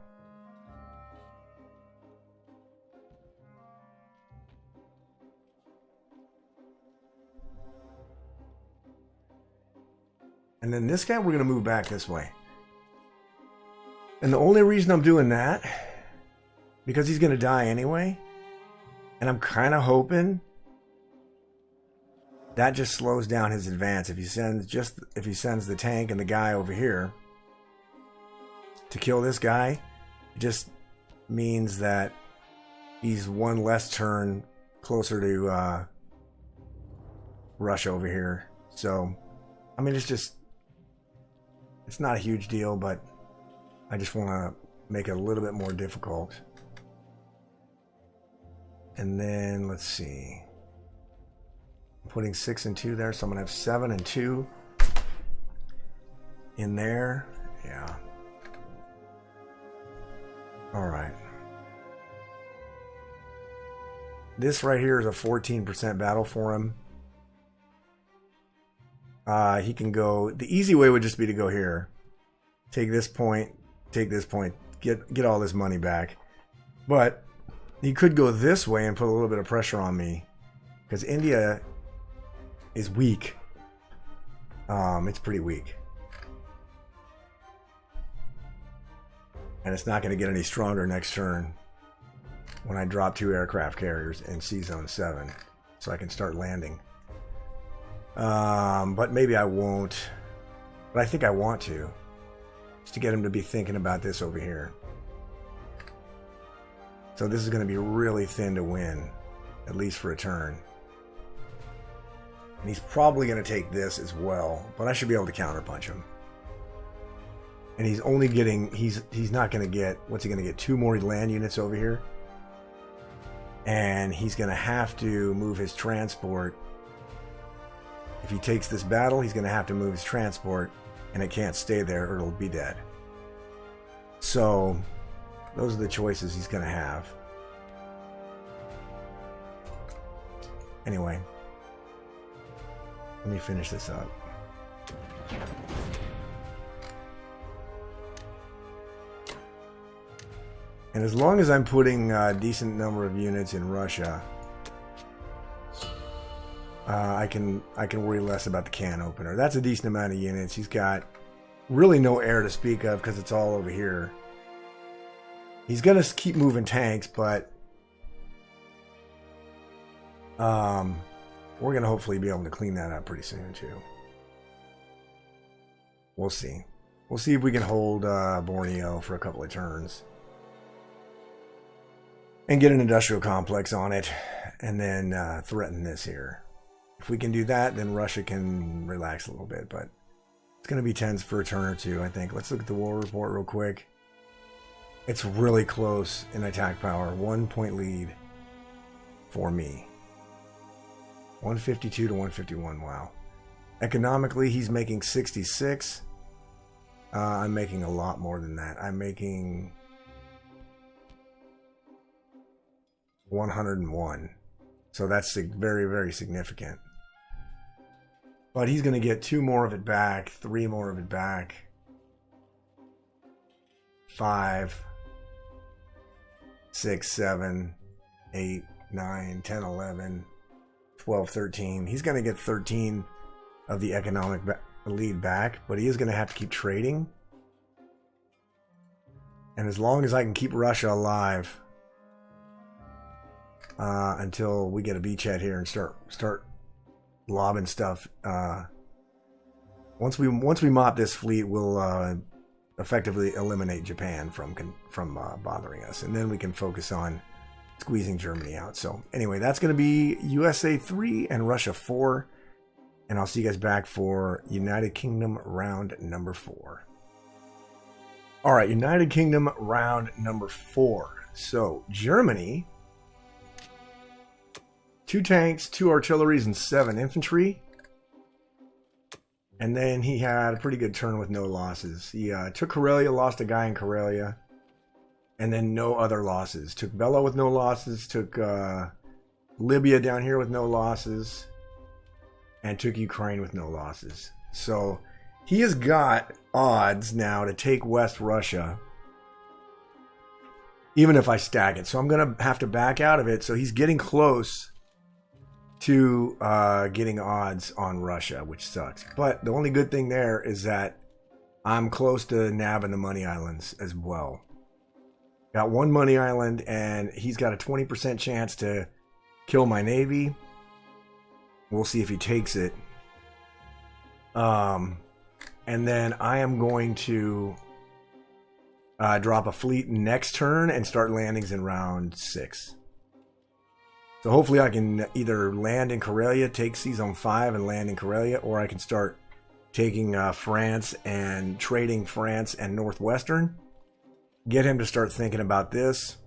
And then this guy, we're going to move back this way. And the only reason I'm doing that, because he's going to die anyway, and I'm kind of hoping that just slows down his advance. If he sends the tank and the guy over here to kill this guy, it just means that he's one less turn closer to Russia over here. So, I mean, it's not a huge deal, but I just want to make it a little bit more difficult. And then, let's see. I'm putting 6 and 2 there, so I'm going to have 7 and 2 in there. Yeah. All right. This right here is a 14% battle for him. He can go... The easy way would just be to go here. Take this point, get all this money back. But he could go this way and put a little bit of pressure on me. Because India is weak. It's pretty weak. And it's not going to get any stronger next turn when I drop 2 aircraft carriers in C-Zone 7. So I can start landing. But maybe I won't. But I think I want to. Just to get him to be thinking about this over here. So this is going to be really thin to win. At least for a turn. And he's probably going to take this as well. But I should be able to counterpunch him. And he's only getting... He's not going to get... What's he going to get? 2 more land units over here. And he's going to have to move his transport. If he takes this battle, he's going to have to move his transport. And it can't stay there or it'll be dead. So, those are the choices he's going to have. Anyway. Let me finish this up. And as long as I'm putting a decent number of units in Russia, I can worry less about the can opener. That's a decent amount of units. He's got really no air to speak of because it's all over here. He's going to keep moving tanks, but we're going to hopefully be able to clean that up pretty soon too. We'll see. We'll see if we can hold Borneo for a couple of turns. And get an industrial complex on it. And then threaten this here. If we can do that, then Russia can relax a little bit. But it's going to be tense for a turn or two, I think. Let's look at the war report real quick. It's really close in attack power. 1 point lead for me. 152 to 151. Wow. Economically, he's making 66. I'm making a lot more than that. I'm making 101. So that's very, very significant. But he's going to get 2 more of it back, 3 more of it back, 5, 6, 7, 8, 9, 10, 11, 12, 13. He's going to get 13 of the economic lead back, but he is going to have to keep trading. And as long as I can keep Russia alive until we get a beachhead here and start lobbing stuff. Once we mop this fleet, we'll effectively eliminate Japan from bothering us, and then we can focus on squeezing Germany out. So anyway, that's going to be USA 3 and Russia 4, and I'll see you guys back for United Kingdom round number 4. All right, United Kingdom round number 4. So Germany, 2 tanks, 2 artilleries, and 7 infantry. And then he had a pretty good turn with no losses. He took Karelia, lost a guy in Karelia, and then no other losses. Took Bella with no losses, took Libya down here with no losses, and took Ukraine with no losses. So he has got odds now to take West Russia, even if I stack it. So I'm going to have to back out of it. So he's getting close to getting odds on Russia, which sucks. But the only good thing there is that I'm close to nabbing the money islands as well. Got one money island, and he's got a 20% chance to kill my navy. We'll see if he takes it. And then I am going to drop a fleet next turn and start landings in round 6. So hopefully I can either land in Karelia, take Sea Zone 5 and land in Karelia, or I can start taking France and trading France and Northwestern. Get him to start thinking about this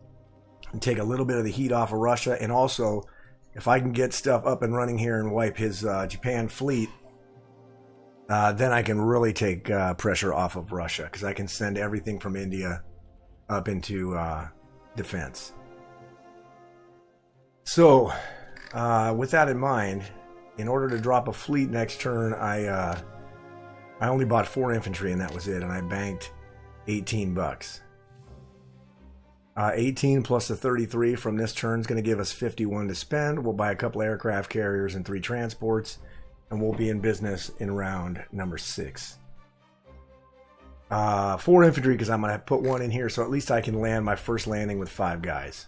and take a little bit of the heat off of Russia. And also, if I can get stuff up and running here and wipe his Japan fleet, then I can really take pressure off of Russia, because I can send everything from India up into defense. So, with that in mind, in order to drop a fleet next turn, I only bought 4 infantry, and that was it, and I banked $18. 18 plus the 33 from this turn is going to give us 51 to spend. We'll buy a couple aircraft carriers and 3 transports, and we'll be in business in round number 6. 4 infantry, because I'm going to put 1 in here, so at least I can land my first landing with 5 guys.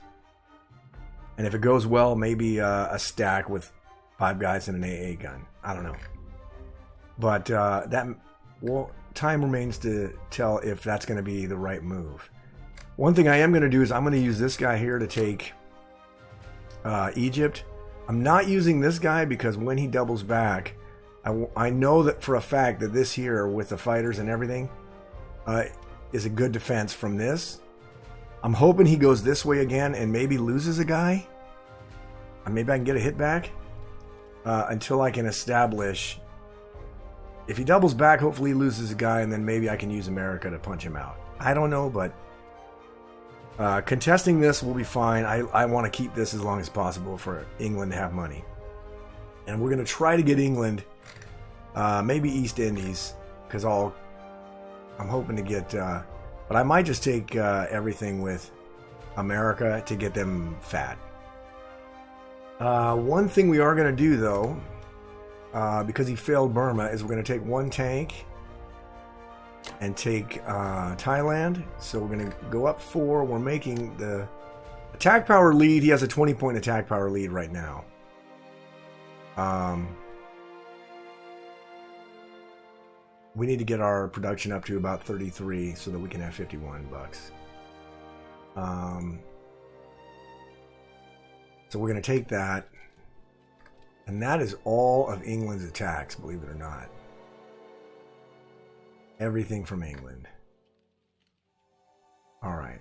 And if it goes well, maybe a stack with 5 guys and an AA gun. I don't know. But time remains to tell if that's going to be the right move. One thing I am going to do is I'm going to use this guy here to take Egypt. I'm not using this guy because when he doubles back, I know that for a fact that this here with the fighters and everything is a good defense from this. I'm hoping he goes this way again and maybe loses a guy. And maybe I can get a hit back until I can establish. If he doubles back, hopefully he loses a guy, and then maybe I can use America to punch him out. I don't know, but contesting this will be fine. I want to keep this as long as possible for England to have money. And we're going to try to get England, maybe East Indies, because I'm hoping to get... but I might just take everything with America to get them fat. One thing we are going to do, though, because he failed Burma, is we're going to take 1 tank and take Thailand. So we're going to go up 4. We're making the attack power lead. He has a 20-point attack power lead right now. We need to get our production up to about 33 so that we can have $51. So we're going to take that. And that is all of England's attacks, believe it or not. Everything from England. All right.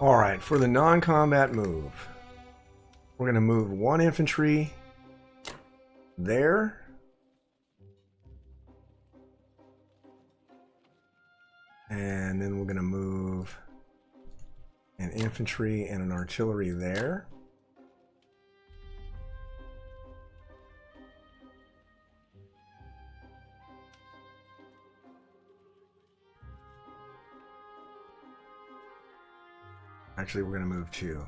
All right, for the non-combat move, we're going to move 1 infantry there. And then we're going to move an infantry and an artillery there. Actually, we're going to move 2.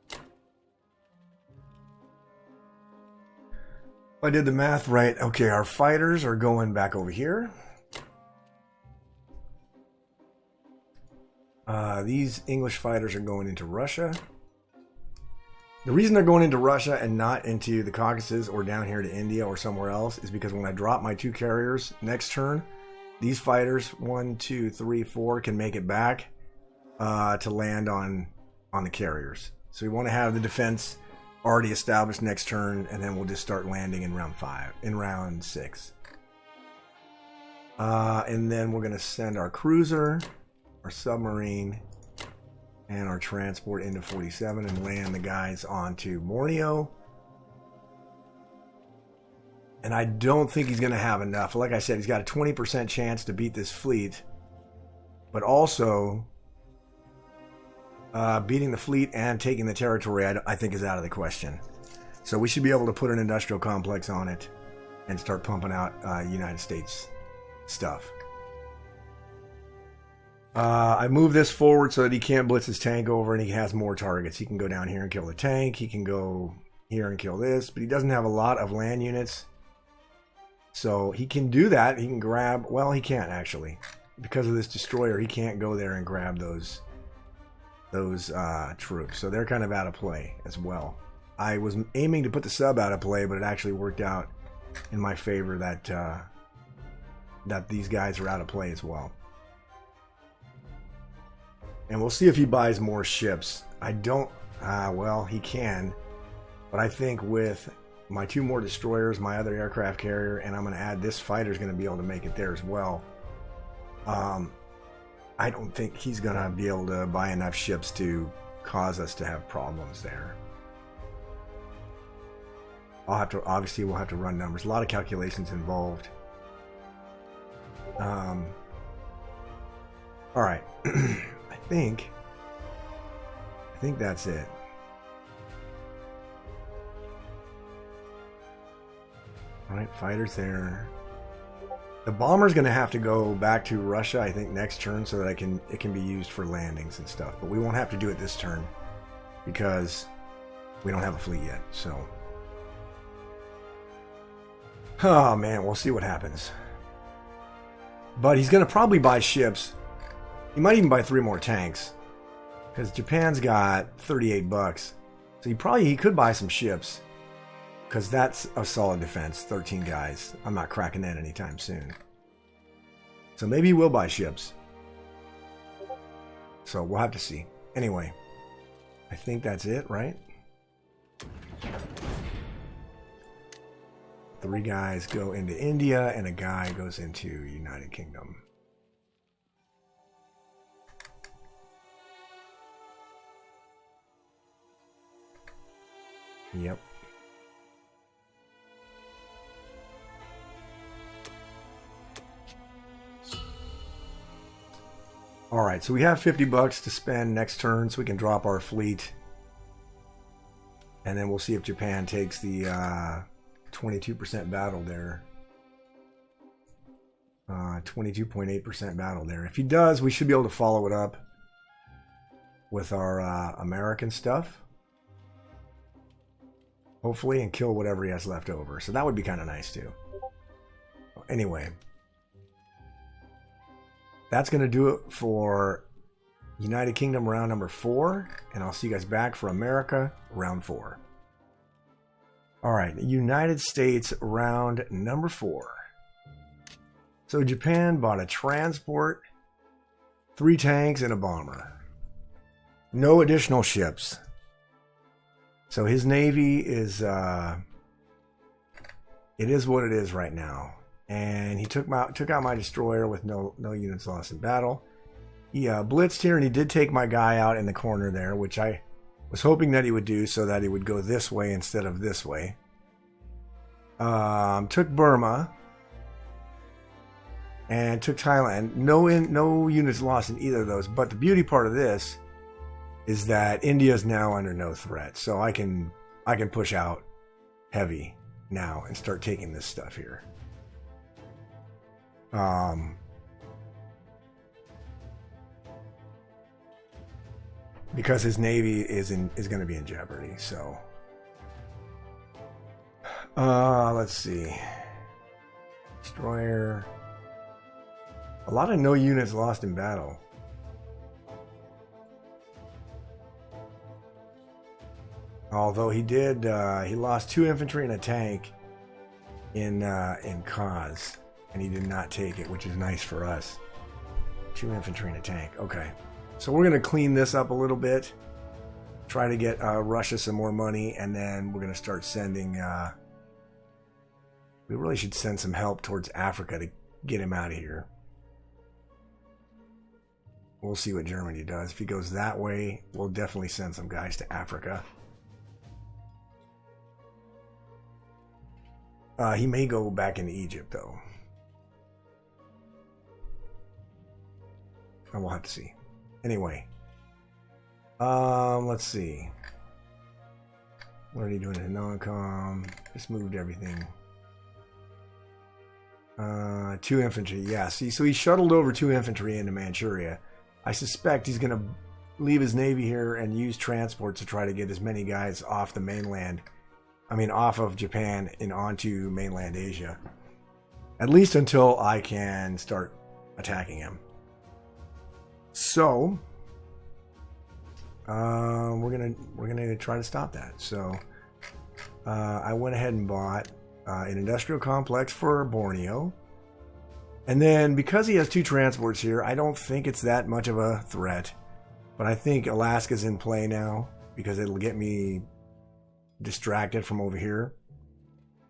If I did the math right, okay, our fighters are going back over here. These English fighters are going into Russia. The reason they're going into Russia and not into the Caucasus or down here to India or somewhere else is because when I drop my 2 carriers next turn, these fighters, 1, 2, 3, 4, can make it back to land on the carriers. So we want to have the defense already established next turn, and then we'll just start landing in round 6. And then we're going to send our cruiser, our submarine, and our transport into 47 and land the guys onto Borneo. And I don't think he's going to have enough. Like I said, he's got a 20% chance to beat this fleet, but also beating the fleet and taking the territory, I think, is out of the question. So we should be able to put an industrial complex on it and start pumping out United States stuff. I move this forward so that he can't blitz his tank over and he has more targets. He can go down here and kill the tank. He can go here and kill this, but he doesn't have a lot of land units. So he can do that. He can grab, well, he can't actually. Because of this destroyer, he can't go there and grab those troops. So they're kind of out of play as well. I was aiming to put the sub out of play, but it actually worked out in my favor that these guys are out of play as well. And we'll see if he buys more ships. I don't, well, he can. But I think with my 2 more destroyers, my other aircraft carrier, and I'm going to add this fighter's going to be able to make it there as well. I don't think he's going to be able to buy enough ships to cause us to have problems there. Obviously we'll have to run numbers. A lot of calculations involved. All right. I think that's it. All right, fighters there. The bomber's going to have to go back to Russia, I think, next turn so that it can be used for landings and stuff. But we won't have to do it this turn because we don't have a fleet yet. So, oh man, we'll see what happens. But he's going to probably buy ships. He might even buy 3 more tanks because Japan's got 38 bucks. So he could buy some ships. Because that's a solid defense, 13 guys. I'm not cracking that anytime soon. So maybe he will buy ships. So we'll have to see. Anyway, I think that's it, right? 3 guys go into India and a guy goes into United Kingdom. Yep. Alright, so we have 50 bucks to spend next turn so we can drop our fleet. And then we'll see if Japan takes the 22% battle there. 22.8% battle there. If he does, we should be able to follow it up with our American stuff. Hopefully, and kill whatever he has left over. So that would be kind of nice too. Anyway. That's going to do it for United Kingdom round number 4. And I'll see you guys back for America round 4. Alright, United States round number 4. So Japan bought a transport, 3 tanks, and a bomber. No additional ships. So his navy is, it is what it is right now. And he took out my destroyer with no units lost in battle. He blitzed here, and he did take my guy out in the corner there, which I was hoping that he would do so that he would go this way instead of this way. Took Burma. And took Thailand. No units lost in either of those. But the beauty part of this is that India is now under no threat. So I can push out heavy now and start taking this stuff here. Because his navy is going to be in jeopardy. So, let's see. Destroyer. A lot of no units lost in battle. Although he did, he lost 2 infantry and a tank in Kaz. And he did not take it, which is nice for us. 2 infantry and a tank. Okay. So we're going to clean this up a little bit. Try to get Russia some more money. And then we're going to start sending... we really should send some help towards Africa to get him out of here. We'll see what Germany does. If he goes that way, we'll definitely send some guys to Africa. He may go back into Egypt, though. And we'll have to see. Anyway. Let's see. What are you doing in non-com? Just moved everything. 2 infantry. Yeah, see, so he shuttled over 2 infantry into Manchuria. I suspect he's going to leave his navy here and use transports to try to get as many guys off the mainland. I mean, off of Japan and onto mainland Asia. At least until I can start attacking him. So, we're gonna try to stop that. So, I went ahead and bought an industrial complex for Borneo, and then because he has 2 transports here, I don't think it's that much of a threat. But I think Alaska's in play now because it'll get me distracted from over here,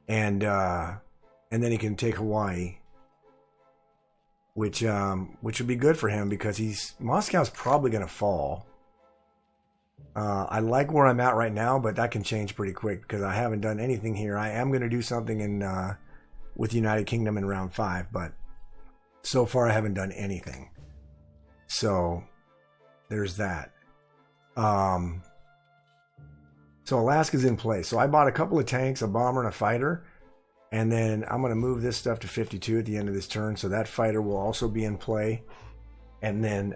and then he can take Hawaii, which would be good for him because Moscow's probably going to fall. I like where I'm at right now, but that can change pretty quick because I haven't done anything here. I am going to do something with the United Kingdom in round 5, but so far I haven't done anything. So there's that. So Alaska's in place. So I bought a couple of tanks, a bomber, and a fighter. And then I'm going to move this stuff to 52 at the end of this turn. So that fighter will also be in play. And then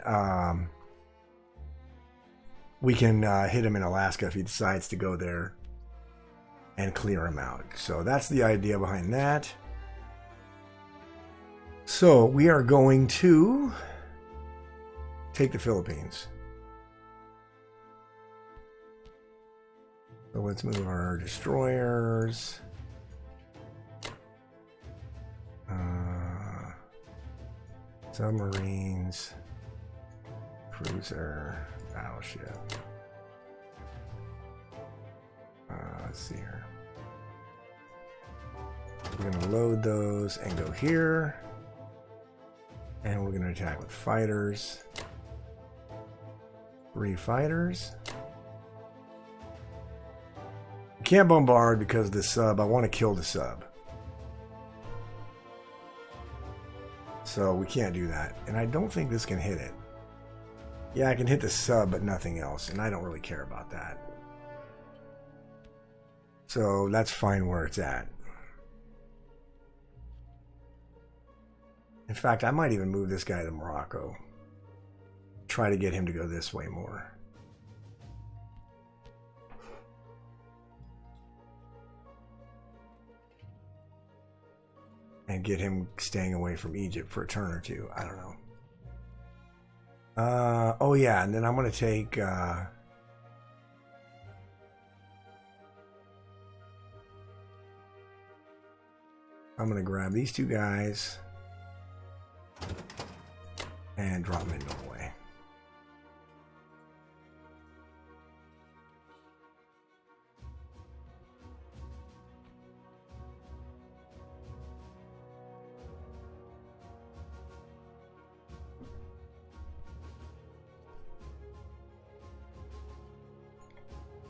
we can hit him in Alaska if he decides to go there and clear him out. So that's the idea behind that. So we are going to take the Philippines. So let's move our destroyers. Submarines. Cruiser. Battleship. Let's see here. We're going to load those and go here. And we're going to attack with fighters. 3 fighters. I can't bombard because of the sub. I want to kill the sub. So we can't do that. And I don't think this can hit it. Yeah, I can hit the sub, but nothing else. And I don't really care about that. So that's fine where it's at. In fact, I might even move this guy to Morocco. Try to get him to go this way more. And get him staying away from Egypt for a turn or two. I don't know. Oh yeah, and then I'm going to take... I'm going to grab these 2 guys and drop them in Norway.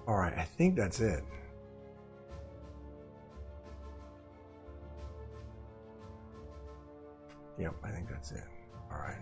All right, I think that's it. Yep, I think that's it. All right.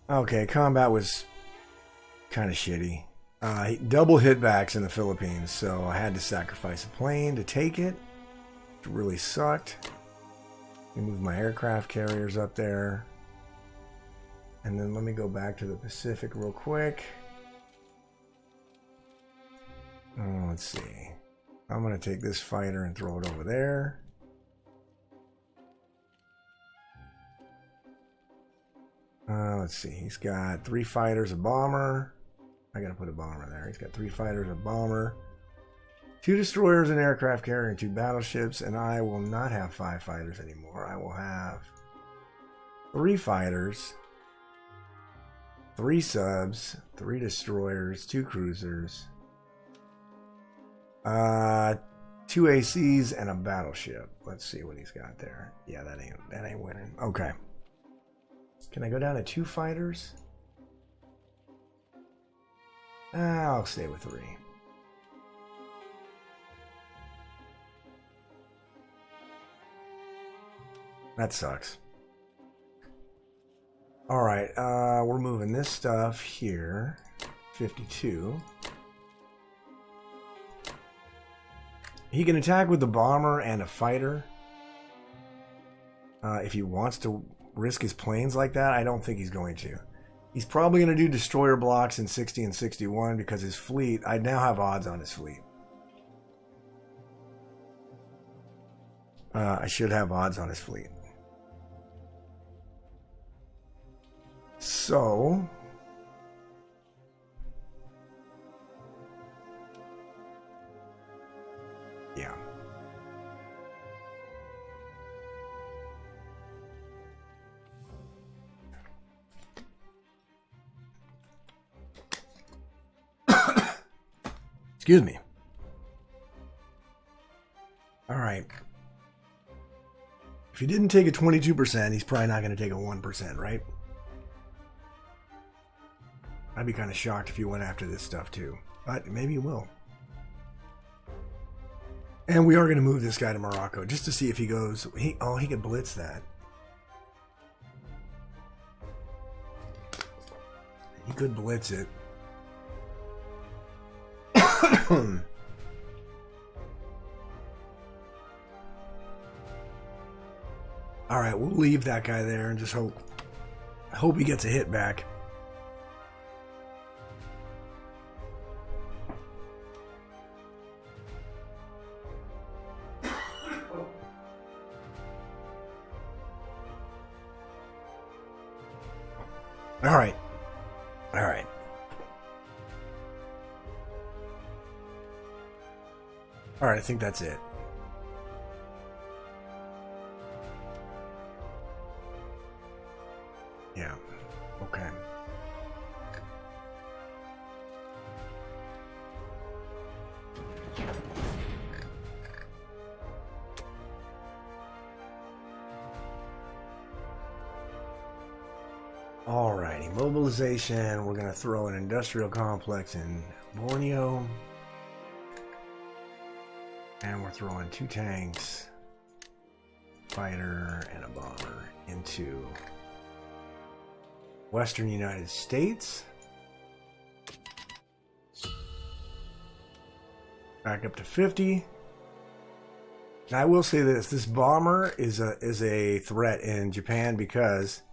Okay, combat was kind of shitty. Double hitbacks in the Philippines, so I had to sacrifice a plane to take it. It really sucked. Let me move my aircraft carriers up there. And then let me go back to the Pacific real quick. Let's see. I'm going to take this fighter and throw it over there. Let's see. He's got 3 fighters, a bomber. I gotta put a bomber there. He's got 3 fighters, a bomber. 2 destroyers, an aircraft carrier, and 2 battleships, and I will not have 5 fighters anymore. I will have 3 fighters, 3 subs, 3 destroyers, 2 cruisers, 2 ACs, and a battleship. Let's see what he's got there. Yeah, that ain't winning. Okay. Can I go down to 2 fighters? I'll stay with 3. That sucks. Alright, we're moving this stuff here. 52. He can attack with the bomber and a fighter. If he wants to risk his planes like that, I don't think he's going to. He's probably going to do destroyer blocks in 60 and 61 because his fleet, I now have odds on his fleet. I should have odds on his fleet. So, yeah. Excuse me. All right. If he didn't take a 22%, he's probably not going to take a 1%, right? I'd be kind of shocked if he went after this stuff too, but maybe he will. And we are going to move this guy to Morocco just to see if he goes. He could blitz that. He could blitz it. All right, we'll leave that guy there and just hope he gets a hit back. All right. All right. All right, I think that's it. Yeah. Okay. Alrighty, mobilization. We're going to throw an industrial complex in Borneo. And we're throwing 2 tanks, fighter, and a bomber into Western United States. Back up to 50. Now I will say this bomber is a threat in Japan because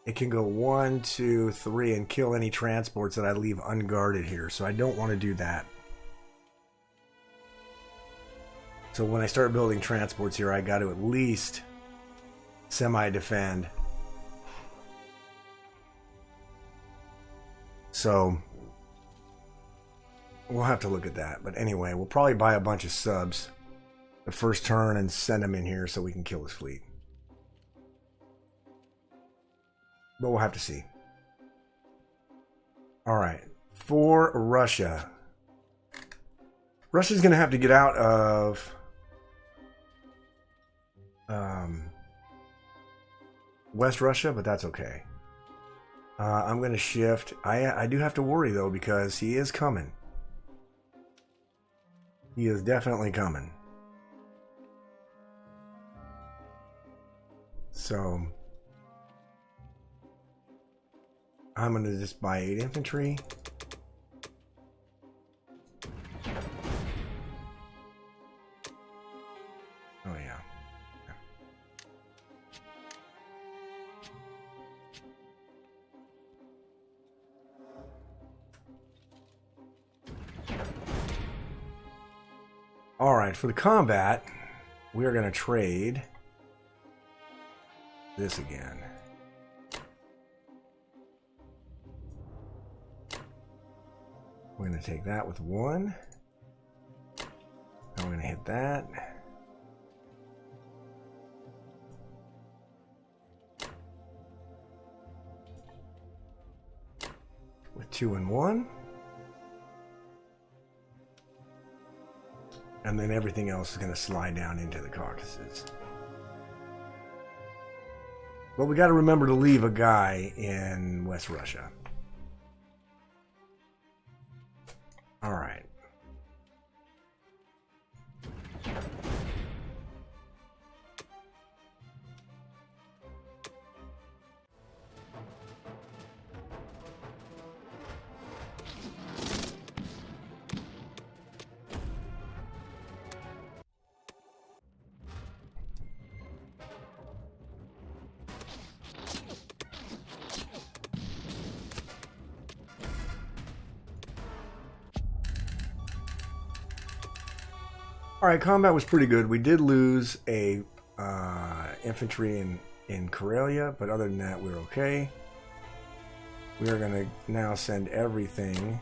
it can go 1, 2, 3 and kill any transports that I leave unguarded here. So I don't want to do that. So when I start building transports here, I got to at least semi-defend. So we'll have to look at that. But anyway, we'll probably buy a bunch of subs the first turn and send them in here so we can kill his fleet. But we'll have to see. All right. For Russia. Russia's going to have to get out of West Russia, but that's okay. I'm going to shift. I do have to worry, though, because he is coming. He is definitely coming. So I'm going to just buy 8 infantry. Oh, yeah. All right, for the combat, we are going to trade this again. We're going to take that with 1. that. With 2 and 1. And then everything else is going to slide down into the Caucasus. But we got to remember to leave a guy in West Russia. All right. All right, combat was pretty good. We did lose a infantry in Karelia, but other than that, we're okay. We are going to now send everything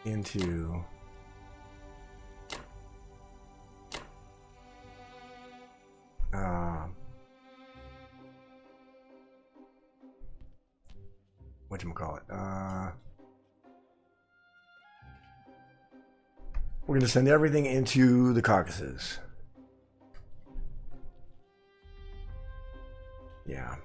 into whatchamacallit? We're going to send everything into the Caucasus. Yeah.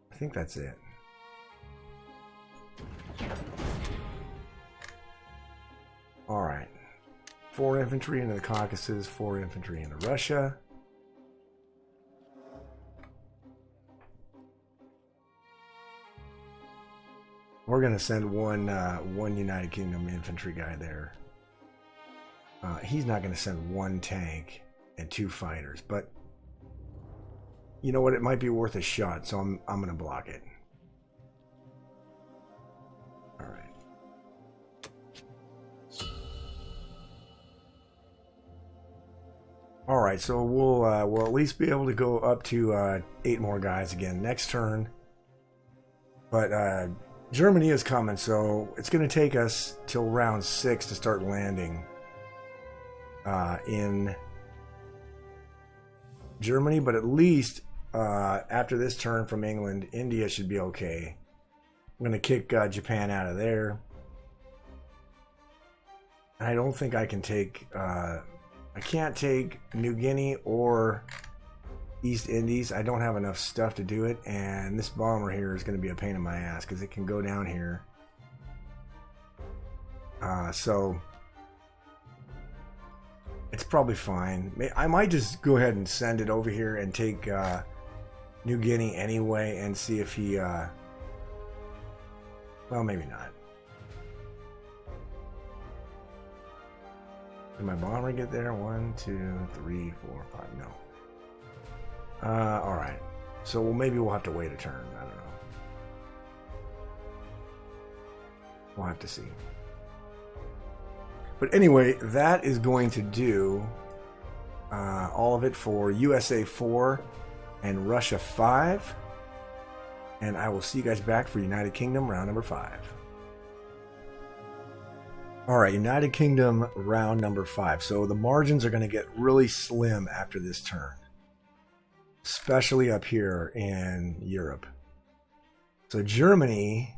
I think that's it. All right. 4 infantry into the Caucasus, 4 infantry into Russia. We're going to send one United Kingdom infantry guy there. He's not going to send 1 tank and 2 fighters, but you know what? It might be worth a shot, so I'm going to block it. All right. All right, so we'll at least be able to go up to 8 more guys again next turn. But Germany is coming, so it's going to take us till round 6 to start landing in Germany, but at least after this turn from England, India should be okay. I'm going to kick Japan out of there. I don't think I can take... I can't take New Guinea or East Indies. I don't have enough stuff to do it, and this bomber here is going to be a pain in my ass because it can go down here. So it's probably fine. I might just go ahead and send it over here and take New Guinea anyway and see if he... well, maybe not. Did my bomber get there? 1, 2, 3, 4, 5. No. Alright. So maybe we'll have to wait a turn. I don't know. We'll have to see. But anyway, that is going to do all of it for USA 4 and Russia 5. And I will see you guys back for United Kingdom round number 5. Alright, United Kingdom round number 5. So the margins are going to get really slim after this turn. Especially up here in Europe. So Germany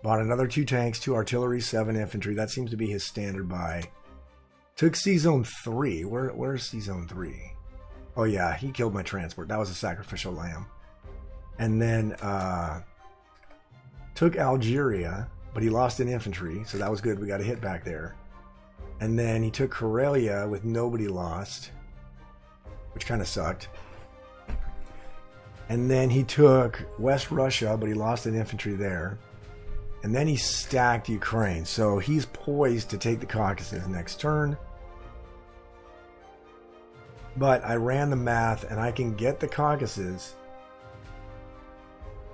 bought another 2 tanks, 2 artillery, 7 infantry. That seems to be his standard buy. Took C-Zone 3. Where's C-Zone 3? Oh yeah, he killed my transport. That was a sacrificial lamb. And then took Algeria, but he lost an infantry, so that was good. We got a hit back there. And then he took Karelia with nobody lost, which kind of sucked. And then he took West Russia, but he lost an infantry there. And then he stacked Ukraine. So he's poised to take the Caucasus next turn. But I ran the math, and I can get the Caucasus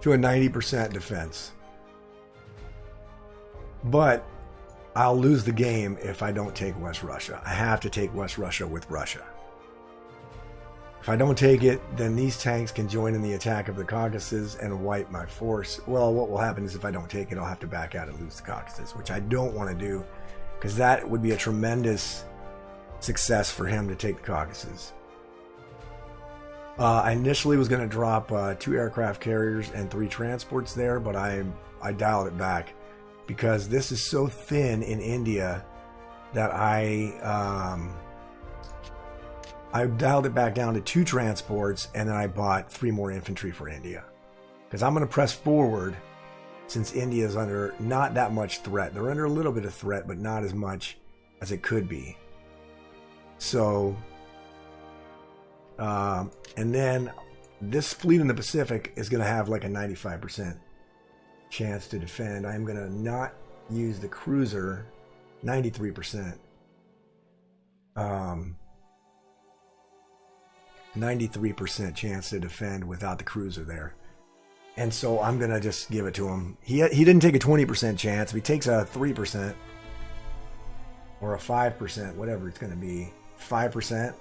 to a 90% defense. But I'll lose the game if I don't take West Russia. I have to take West Russia with Russia. If I don't take it, then these tanks can join in the attack of the Caucasus and wipe my force. Well, what will happen is if I don't take it, I'll have to back out and lose the Caucasus, which I don't want to do, because that would be a tremendous success for him to take the Caucasus. I initially was going to drop 2 aircraft carriers and 3 transports there, but I dialed it back because this is so thin in India that I dialed it back down to 2 transports, and then I bought 3 more infantry for India. Because I'm going to press forward since India is under not that much threat. They're under a little bit of threat, but not as much as it could be. So, and then this fleet in the Pacific is going to have like a 95% chance to defend. I'm going to not use the cruiser, 93%. 93% chance to defend without the cruiser there. And so I'm going to just give it to him. He didn't take a 20% chance. If he takes a 3% or a 5%, whatever it's going to be, 5%,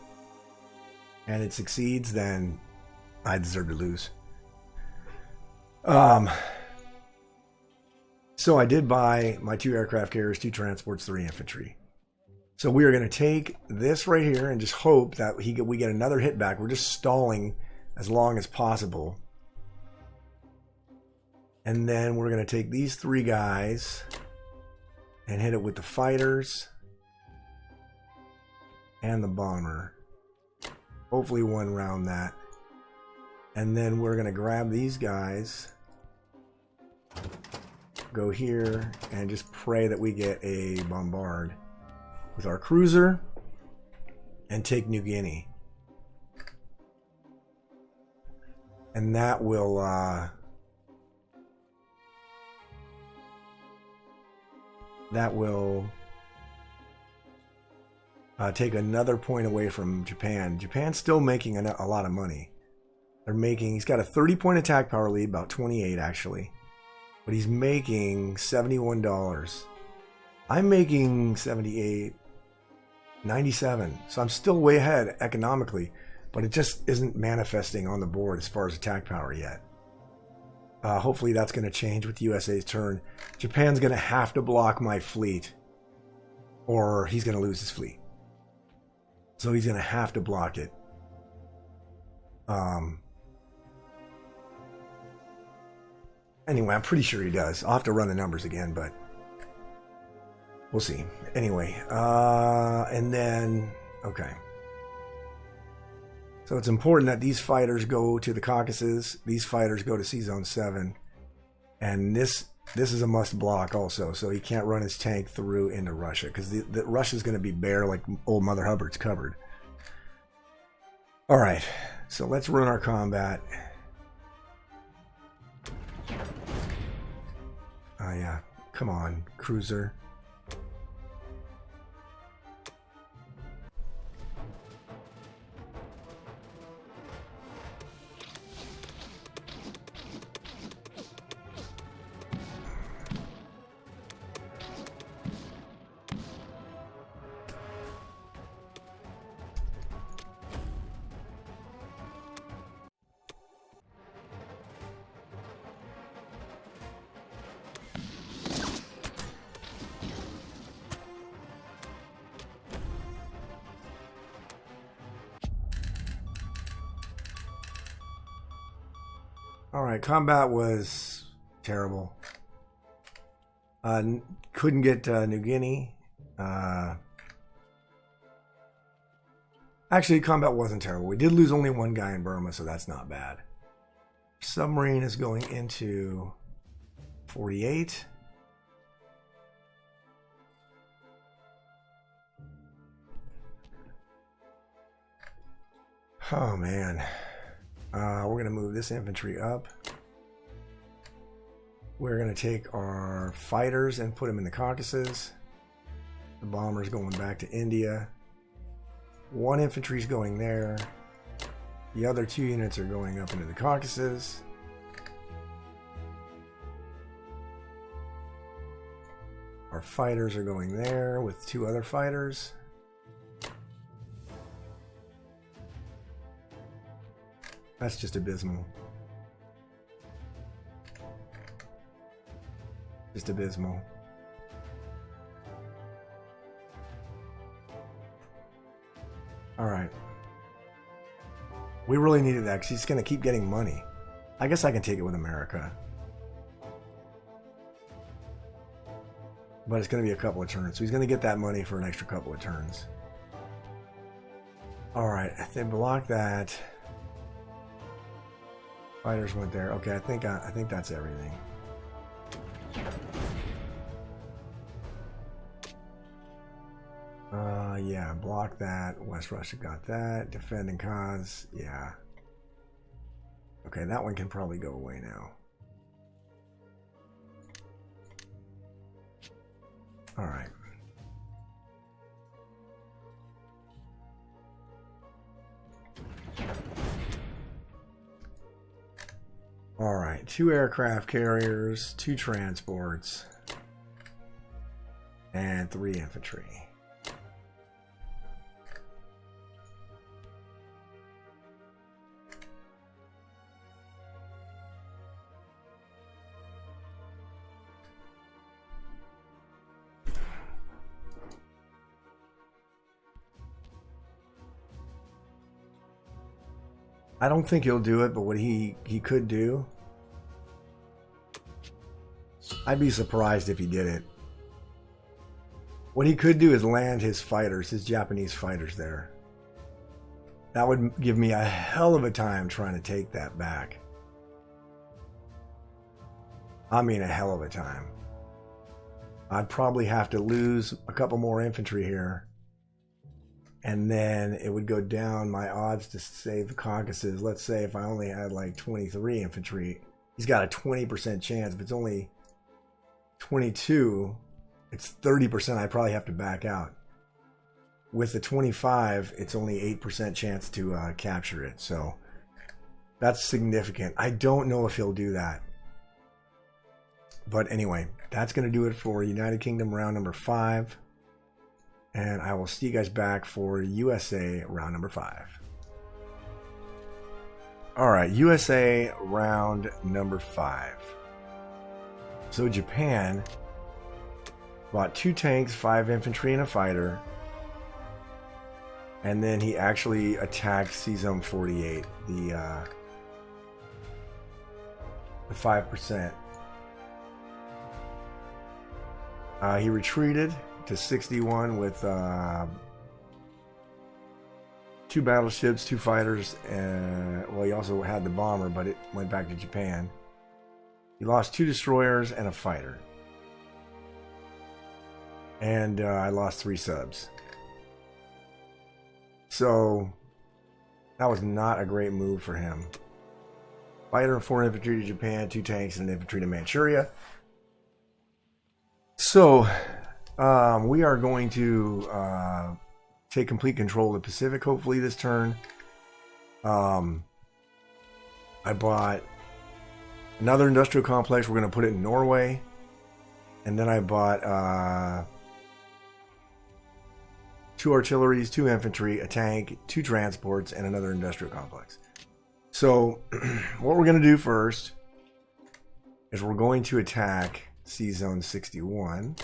and it succeeds, then I deserve to lose. So I did buy my 2 aircraft carriers, 2 transports, 3 infantry. So we are going to take this right here and just hope that we get another hit back. We're just stalling as long as possible. And then we're going to take these 3 guys and hit it with the fighters and the bomber. Hopefully 1 round that. And then we're going to grab these guys, go here, and just pray that we get a bombard with our cruiser and take New Guinea. And that will take another point away from Japan. Japan's still making a lot of money. He's got a 30-point attack power lead, about 28 actually, but he's making $71. I'm making 78, 97, so I'm still way ahead economically, but it just isn't manifesting on the board as far as attack power yet. Hopefully that's going to change with the USA's turn. Japan's going to have to block my fleet, or he's going to lose his fleet. So he's going to have to block it. Anyway, I'm pretty sure he does. I'll have to run the numbers again, but we'll see. Anyway, and then, okay. So it's important that these fighters go to the Caucasus. These fighters go to C-Zone 7. And this is a must block also. So he can't run his tank through into Russia, because the Russia's going to be bare like old Mother Hubbard's cupboard. All right, so let's run our combat. Oh yeah, come on, cruiser. Alright, combat was terrible. Couldn't get New Guinea. Actually, combat wasn't terrible. We did lose only 1 guy in Burma, so that's not bad. Submarine is going into 48. Oh, man. We're going to move this infantry up. We're going to take our fighters and put them in the Caucasus. The bombers going back to India. One infantry is going there. The other 2 units are going up into the Caucasus. Our fighters are going there with 2 other fighters. That's just abysmal. Just abysmal. Alright. We really needed that because he's going to keep getting money. I guess I can take it with America. But it's going to be a couple of turns. So he's going to get that money for an extra couple of turns. Alright, they blocked that. Fighters went there. Okay, I think that's everything. Yeah, block that. West Russia got that. Defend and cause. Yeah. Okay, that one can probably go away now. All right. All right, 2 aircraft carriers, 2 transports, and 3 infantry. I don't think he'll do it, but what he could do, I'd be surprised if he did it. What he could do is land his fighters, his Japanese fighters there. That would give me a hell of a time trying to take that back. I mean a hell of a time. I'd probably have to lose a couple more infantry here. And then it would go down my odds to save the Caucasus. Let's say if I only had like 23 infantry, he's got a 20% chance. If it's only 22, it's 30%. I probably have to back out. With the 25, it's only 8% chance to capture it. So that's significant. I don't know if he'll do that. But anyway, that's going to do it for United Kingdom round number 5. And I will see you guys back for USA round number 5. All right, USA round number 5. So Japan bought 2 tanks, 5 infantry, and a fighter. And then he actually attacked C-Zone 48, the 5%. He retreated to 61 with 2 battleships, 2 fighters, well, he also had the bomber, but it went back to Japan. He lost 2 destroyers and a fighter. And I lost 3 subs. So that was not a great move for him. Fighter and 4 infantry to Japan, 2 tanks and an infantry to Manchuria. So we are going to take complete control of the Pacific, hopefully this turn. I bought another industrial complex. We're going to put it in Norway. And then I bought 2 artilleries, 2 infantry, a tank, 2 transports, and another industrial complex. So what we're going to do first is we're going to attack C-Zone 61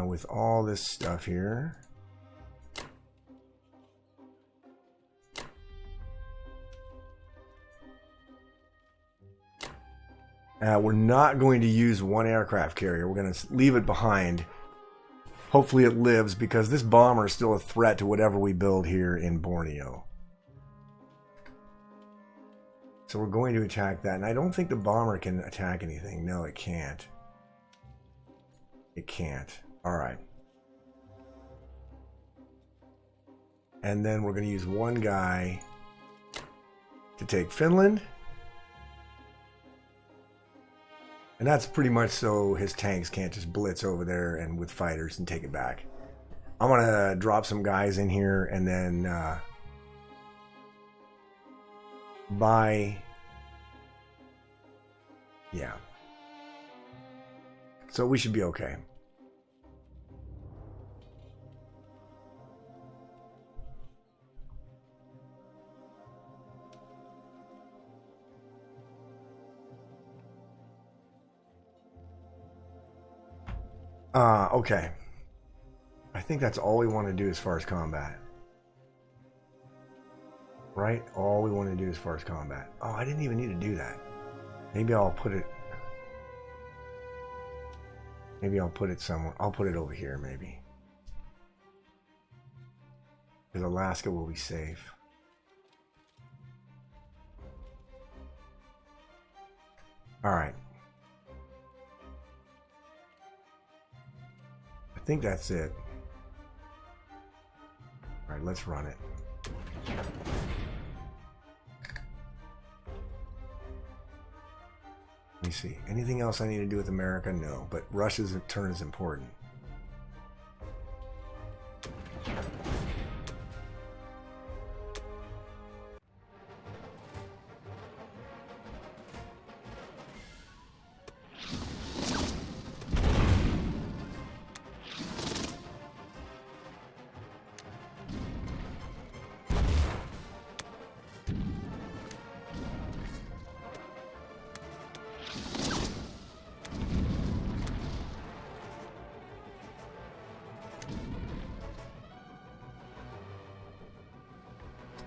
with all this stuff here. We're not going to use 1 aircraft carrier. We're going to leave it behind. Hopefully it lives, because this bomber is still a threat to whatever we build here in Borneo. So we're going to attack that. And I don't think the bomber can attack anything. No, it can't. It can't. All right. And then we're going to use 1 guy to take Finland. And that's pretty much so his tanks can't just blitz over there and with fighters and take it back. I'm gonna drop some guys in here and then buy. Yeah. So we should be okay. Okay. I think that's all we want to do as far as combat. Right? All we want to do as far as combat. Oh, I didn't even need to do that. Maybe I'll put it... Maybe I'll put it somewhere. I'll put it over here, maybe. Because Alaska will be safe. Alright. I think that's it. Alright, let's run it. Let me see. Anything else I need to do with America? No, but Russia's turn is important.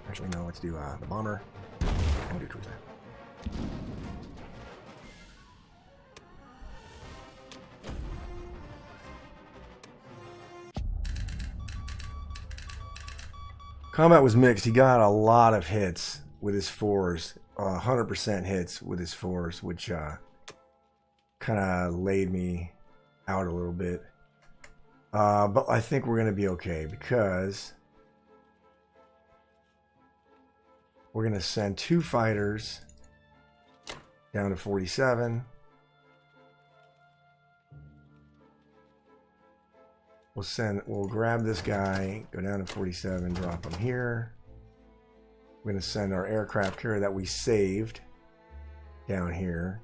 Actually, no, let's do the bomber. We'll do cruiser. Combat was mixed. He got a lot of hits with his fours. 100% hits with his fours, which kind of laid me out a little bit. But I think we're going to be okay because we're going to send 2 fighters down to 47. We'll grab this guy, go down to 47, drop him here. We're going to send our aircraft carrier that we saved down here.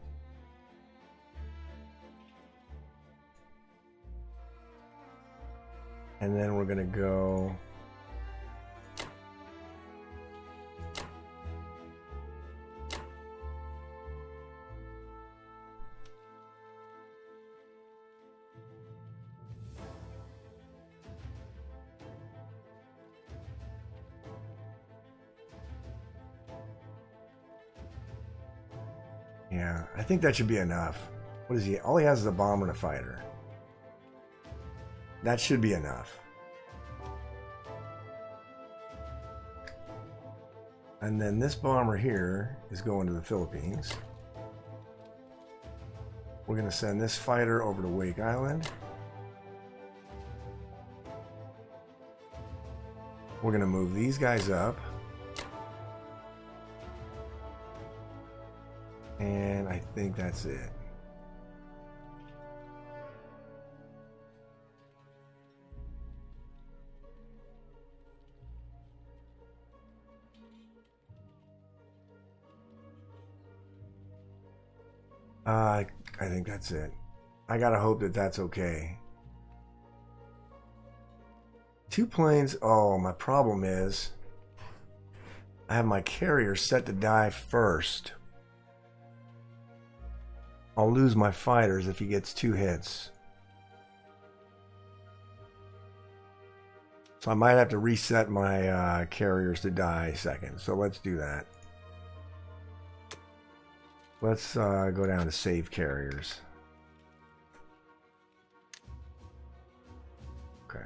And then we're going to go yeah, I think that should be enough. What is he? All he has is a bomber and a fighter. That should be enough. And then this bomber here is going to the Philippines. We're going to send this fighter over to Wake Island. We're going to move these guys up. And I think that's it. I think that's it. I gotta hope that that's okay. 2 planes. Oh, my problem is I have my carrier set to die first. I'll lose my fighters if he gets 2 hits. So I might have to reset my carriers to die second. So let's do that. Let's go down to save carriers. Okay.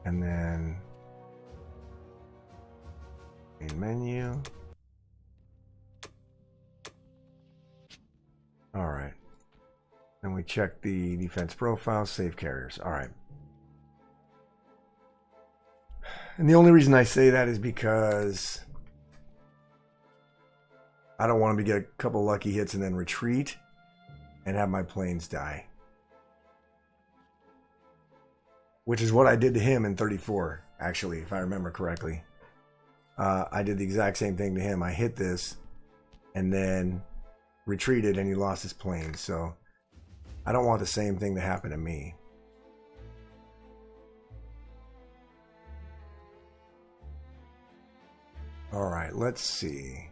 And then main menu. All right. And we check the defense profile, save carriers. All right. And the only reason I say that is because I don't want him to get a couple lucky hits and then retreat and have my planes die. which is what I did to him in 34, actually, if I remember correctly. I did the exact same thing to him. I hit this and then retreated, and he lost his plane. So I don't want the same thing to happen to me. All right, let's see.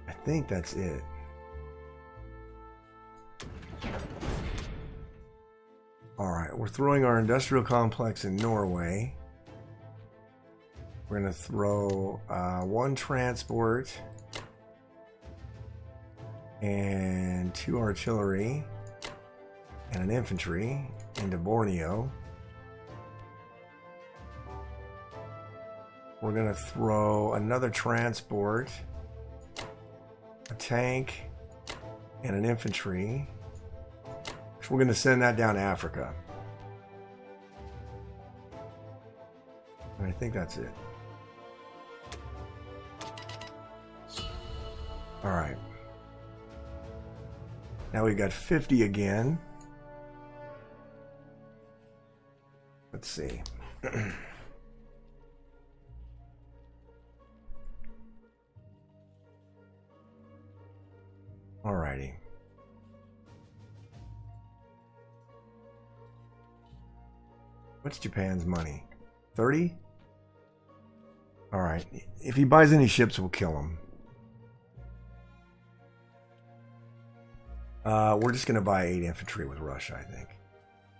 I think that's it. All right, we're throwing our industrial complex in Norway. We're going to throw one transport and 2 artillery and an infantry into Borneo. We're going to throw another transport, a tank, and an infantry. We're going to send that down to Africa. And I think that's it. All right. Now we've got 50 again. Let's see. All righty. What's Japan's money? 30? All right. If he buys any ships, we'll kill him. We're just going to buy 8 infantry with Russia, I think.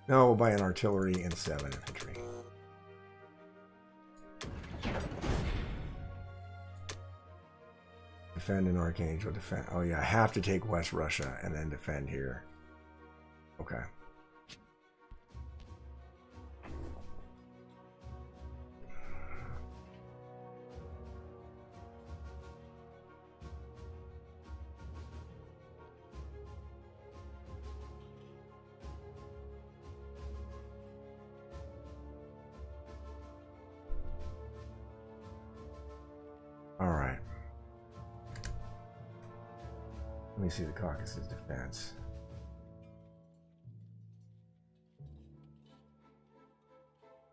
No, we'll buy an artillery and 7 infantry. Defend an Archangel. Defend. Oh, yeah. I have to take West Russia and then defend here. Okay. All right. Let me see the Caucasus defense.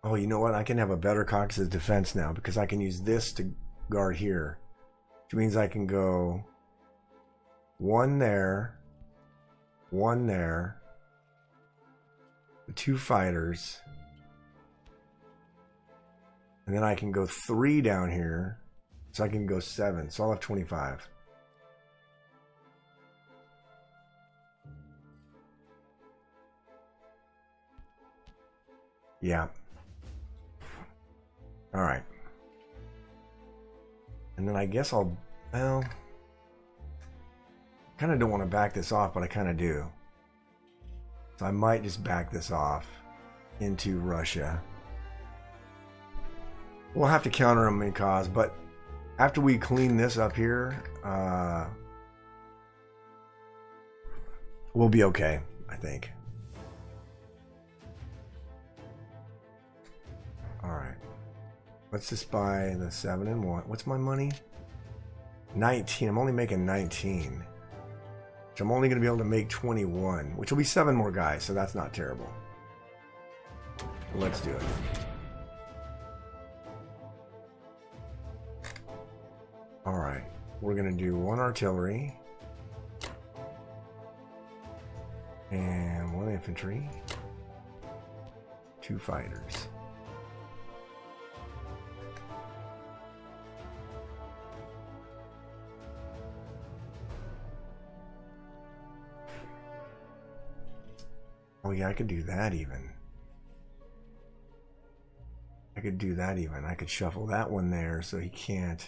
Oh, you know what? I can have a better Caucasus defense now because I can use this to guard here. Which means I can go 1 there, 1 there, the 2 fighters, and then I can go 3 down here. So I can go 7. So I'll have 25. Yeah. All right. And then I guess I'll... Well... I kind of don't want to back this off, but I kind of do. So I might just back this off into Russia. We'll have to counter them in cause, but... After we clean this up here, we'll be okay, I think. All right. Let's just buy the 7 and 1. What's my money? 19. I'm only making 19. Which I'm only going to be able to make 21, which will be 7 more guys, so that's not terrible. Let's do it. All right, we're going to do 1 artillery and 1 infantry, 2 fighters. Oh yeah, I could do that even. I could do that even. I could shuffle that one there so he can't...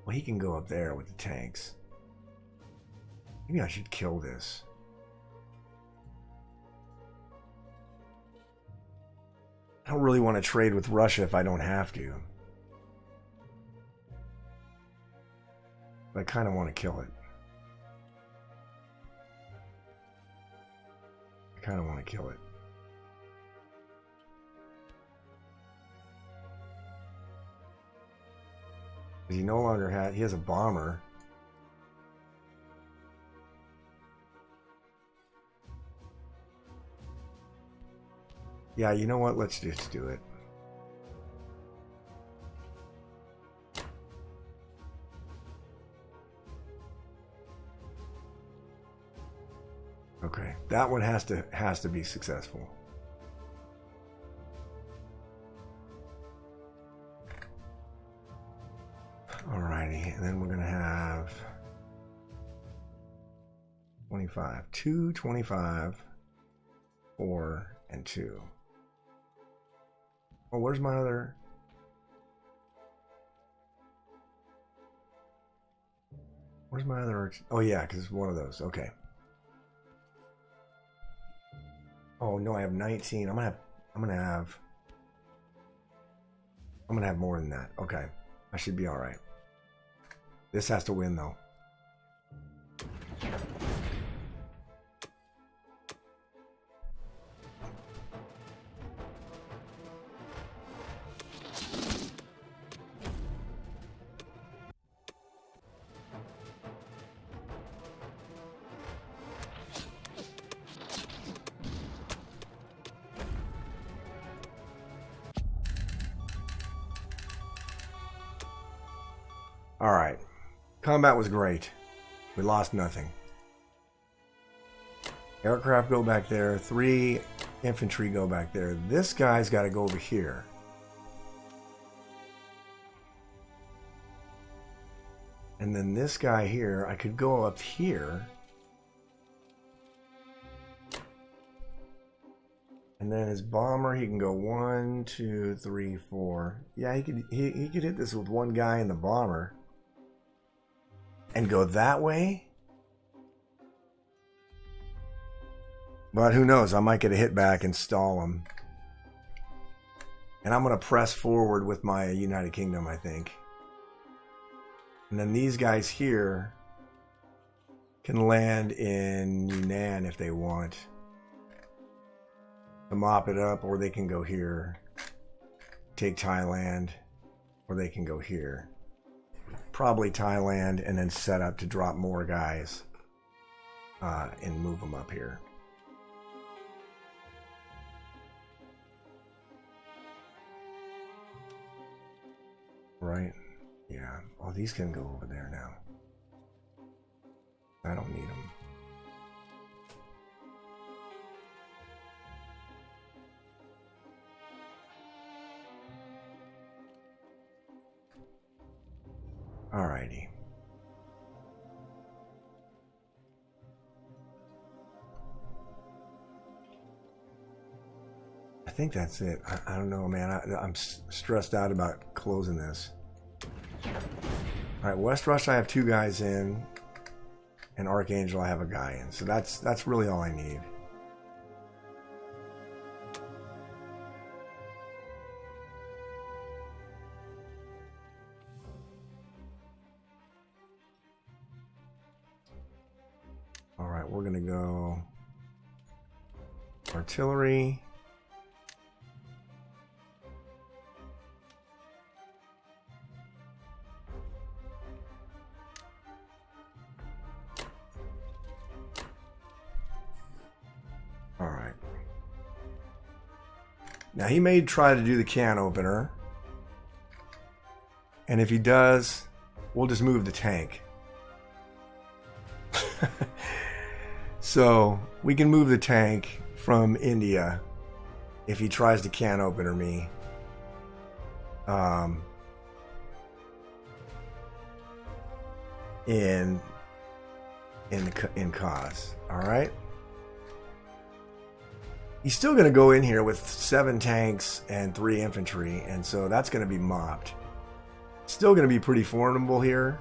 Well, he can go up there with the tanks. Maybe I should kill this. I don't really want to trade with Russia if I don't have to. But I kind of want to kill it. I kind of want to kill it. He no longer has... He has a bomber. Yeah, you know what? Let's just do it. Okay, that one has to be successful. Alrighty, and then we're gonna have 25, 2, 25, 4, and 2. Oh, where's my other? Where's my other? Oh yeah, because it's one of those. Okay. Oh no, I have 19. I'm gonna have more than that. Okay, I should be all right. This has to win though. All right. Combat was great. We lost nothing. Aircraft go back there. 3 infantry go back there. This guy's got to go over here. And then this guy here, I could go up here. And then his bomber, he can go 1, 2, 3, 4. Yeah, he could hit this with one guy in the bomber. And go that way. But who knows? I might get a hit back and stall him. And I'm going to press forward with my United Kingdom, I think. And then these guys here can land in Yunnan if they want to mop it up, or they can go here, take Thailand, or they can go here. Probably Thailand, and then set up to drop more guys and move them up here. Right? Yeah. Oh, these can go over there now. I don't need them. Alrighty. I think that's it. I don't know, man. I'm stressed out about closing this. Alright, West Russia I have 2 guys in. And Archangel I have a guy in. So that's really all I need. Alright, we're going to go artillery. Alright. Now he may try to do the can opener. And if he does, we'll just move the tank. So we can move the tank from India if he tries to can opener me. In cause. All right. He's still going to go in here with 7 tanks and 3 infantry, and so that's going to be mopped. Still going to be pretty formidable here.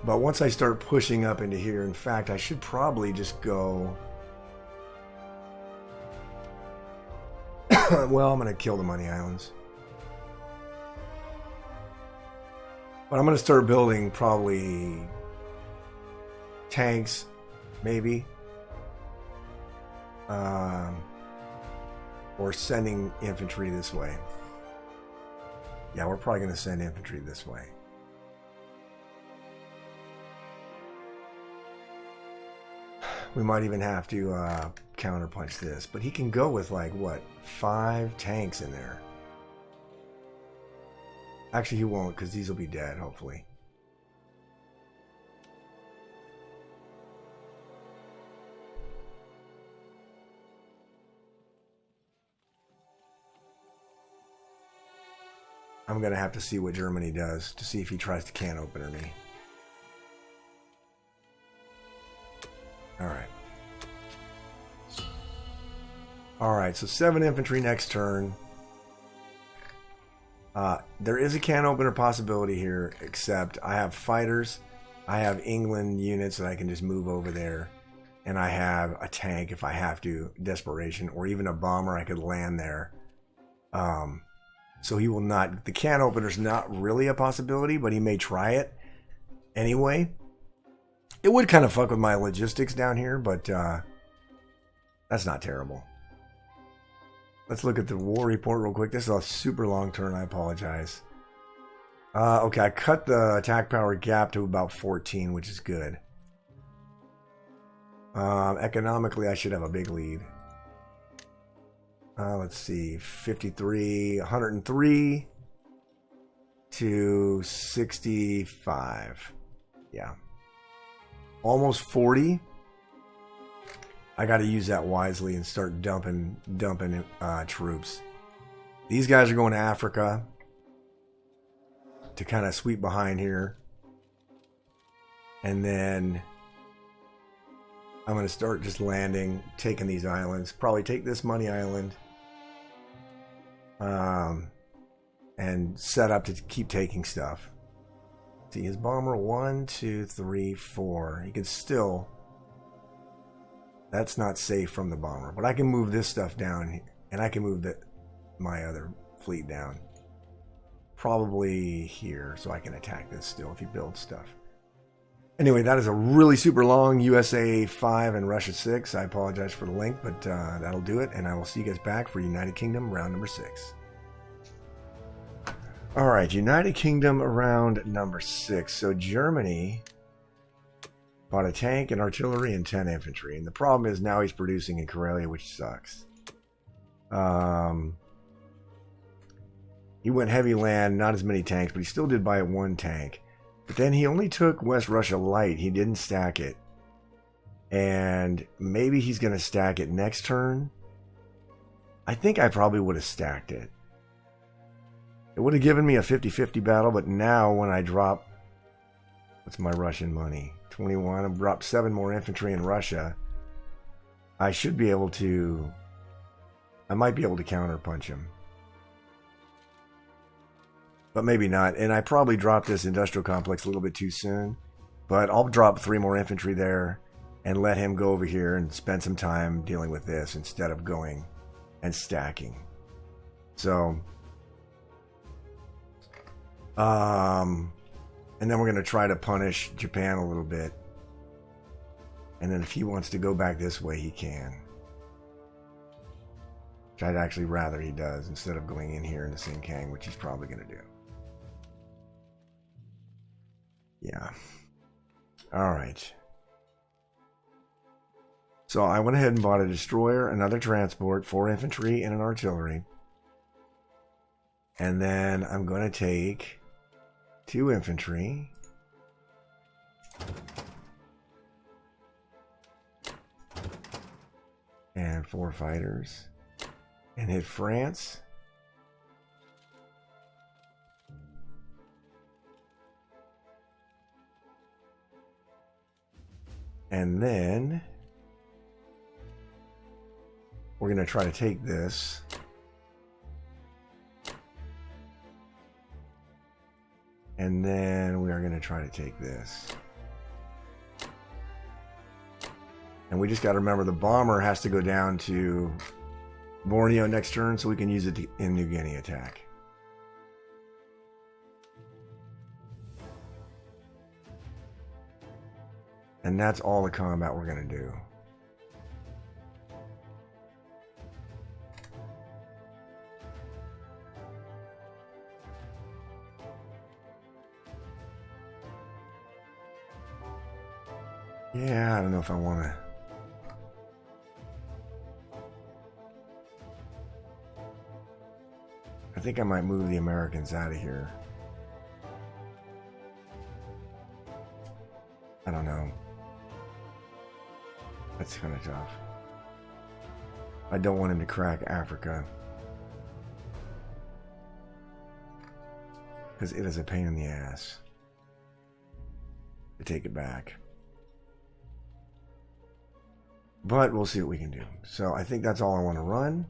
But once I start pushing up into here, in fact, I should probably just go... Well, I'm going to kill the Money Islands. But I'm going to start building probably tanks, maybe. Or sending infantry this way. Yeah, we're probably going to send infantry this way. We might even have to counterpunch this. But he can go with, like, what? 5 tanks in there. Actually, he won't, because these will be dead, hopefully. I'm going to have to see what Germany does to see if he tries to can opener me. Alright. Alright, so 7 infantry next turn. There is a can opener possibility here, except I have fighters. I have England units that I can just move over there. And I have a tank if I have to, desperation, or even a bomber I could land there. So he will not, the can opener's not really a possibility, but he may try it anyway. It would kind of fuck with my logistics down here, but that's not terrible. Let's look at the war report real quick. This is a super long turn, I apologize. Okay, I cut the attack power gap to about 14, which is good. Economically, I should have a big lead. Let's see, 53, 103 to 65. Yeah. Almost 40. I got to use that wisely and start dumping troops. These guys are going to Africa to kind of sweep behind here. And then I'm going to start just landing, taking these islands. Probably take this money island. And set up to keep taking stuff. See, his bomber 1, 2, 3, 4. He can still. That's not safe from the bomber, but I can move this stuff down, and I can move my other fleet down. Probably here, so I can attack this still if he builds stuff. Anyway, that is a really super long USA 5 and Russia 6. I apologize for the length, but that'll do it, and I will see you guys back for United Kingdom round number 6. Alright, United Kingdom round number 6. So Germany bought a tank, an artillery, and 10 infantry. And the problem is now he's producing in Karelia, which sucks. He went heavy land, not as many tanks, but he still did buy 1 tank. But then he only took West Russia light. He didn't stack it. And maybe he's going to stack it next turn. I think I probably would have stacked it. It would have given me a 50-50 battle, but now when I drop... What's my Russian money? 21. I've dropped 7 more infantry in Russia. I should be able to... I might be able to counterpunch him. But maybe not. And I probably dropped this industrial complex a little bit too soon. But I'll drop 3 more infantry there and let him go over here and spend some time dealing with this instead of going and stacking. So... and then we're going to try to punish Japan a little bit. And then if he wants to go back this way, he can. Which I'd actually rather he does, instead of going in here into Sinkang, which he's probably going to do. Yeah. Alright. So I went ahead and bought a destroyer, another transport, 4 infantry, and an artillery. And then I'm going to take 2 infantry. And 4 fighters. And hit France. And then we're going to try to take this. And then we are going to try to take this. And we just got to remember the bomber has to go down to Borneo next turn so we can use it in New Guinea attack. And that's all the combat we're going to do. Yeah, I don't know if I want to. I think I might move the Americans out of here. I don't know. That's kind of tough. I don't want him to crack Africa, because it is a pain in the ass to take it back. But we'll see what we can do. So I think that's all I want to run.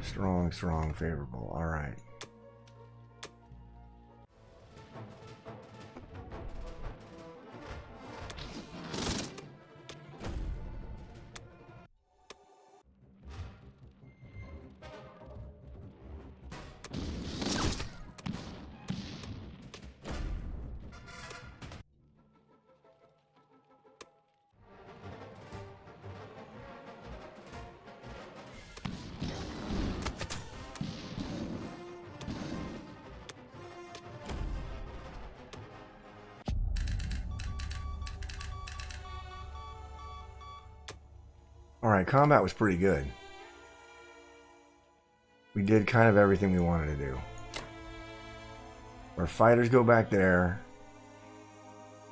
Strong, strong, favorable. All right. Alright, combat was pretty good. We did kind of everything we wanted to do. Our fighters go back there.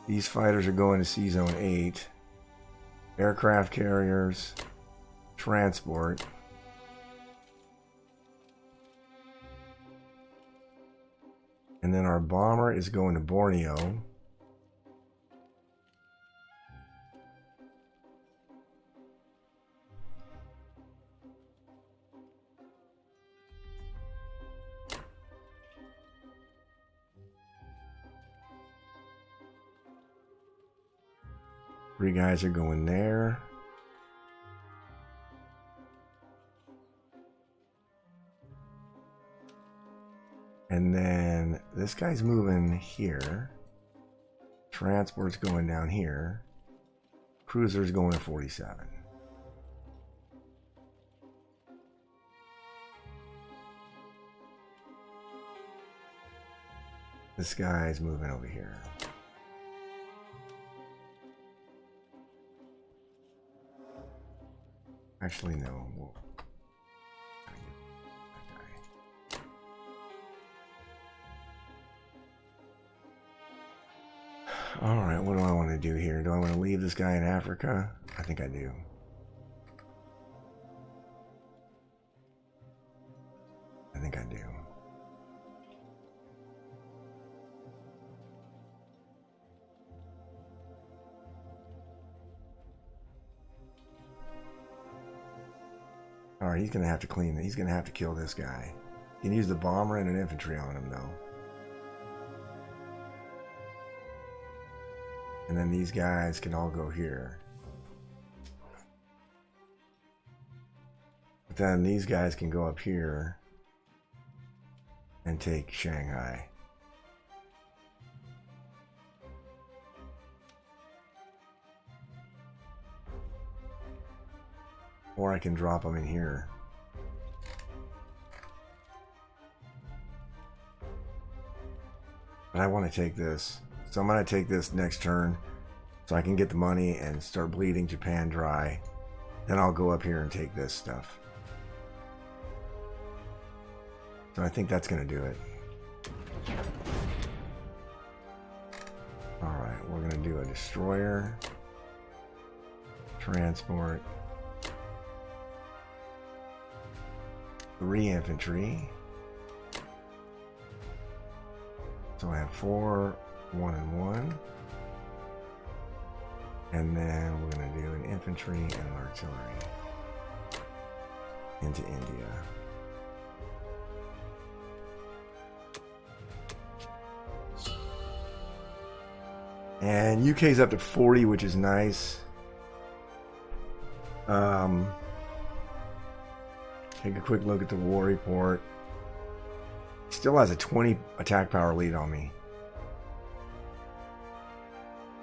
These fighters are going to C-Zone 8. Aircraft carriers. Transport. And then our bomber is going to Borneo. Three guys are going there. And then this guy's moving here. Transport's going down here. Cruiser's going to 47. This guy's moving over here. Actually, no. We'll Alright, what do I want to do here? Do I want to leave this guy in Africa? I think I do. I think I do. Alright, he's going to have to clean it. He's going to have to kill this guy. You can use the bomber and an infantry on him, though. And then these guys can all go here. But then these guys can go up here and take Shanghai. Or I can drop them in here. But I want to take this. So I'm going to take this next turn so I can get the money and start bleeding Japan dry. Then I'll go up here and take this stuff. So I think that's going to do it. Alright, we're going to do a destroyer. Transport. 3 infantry. So I have 4, 1 and 1. And then we're going to do an infantry and an artillery into India. And UK's up to 40, which is nice. Take a quick look at the war report. Still has a 20 attack power lead on me.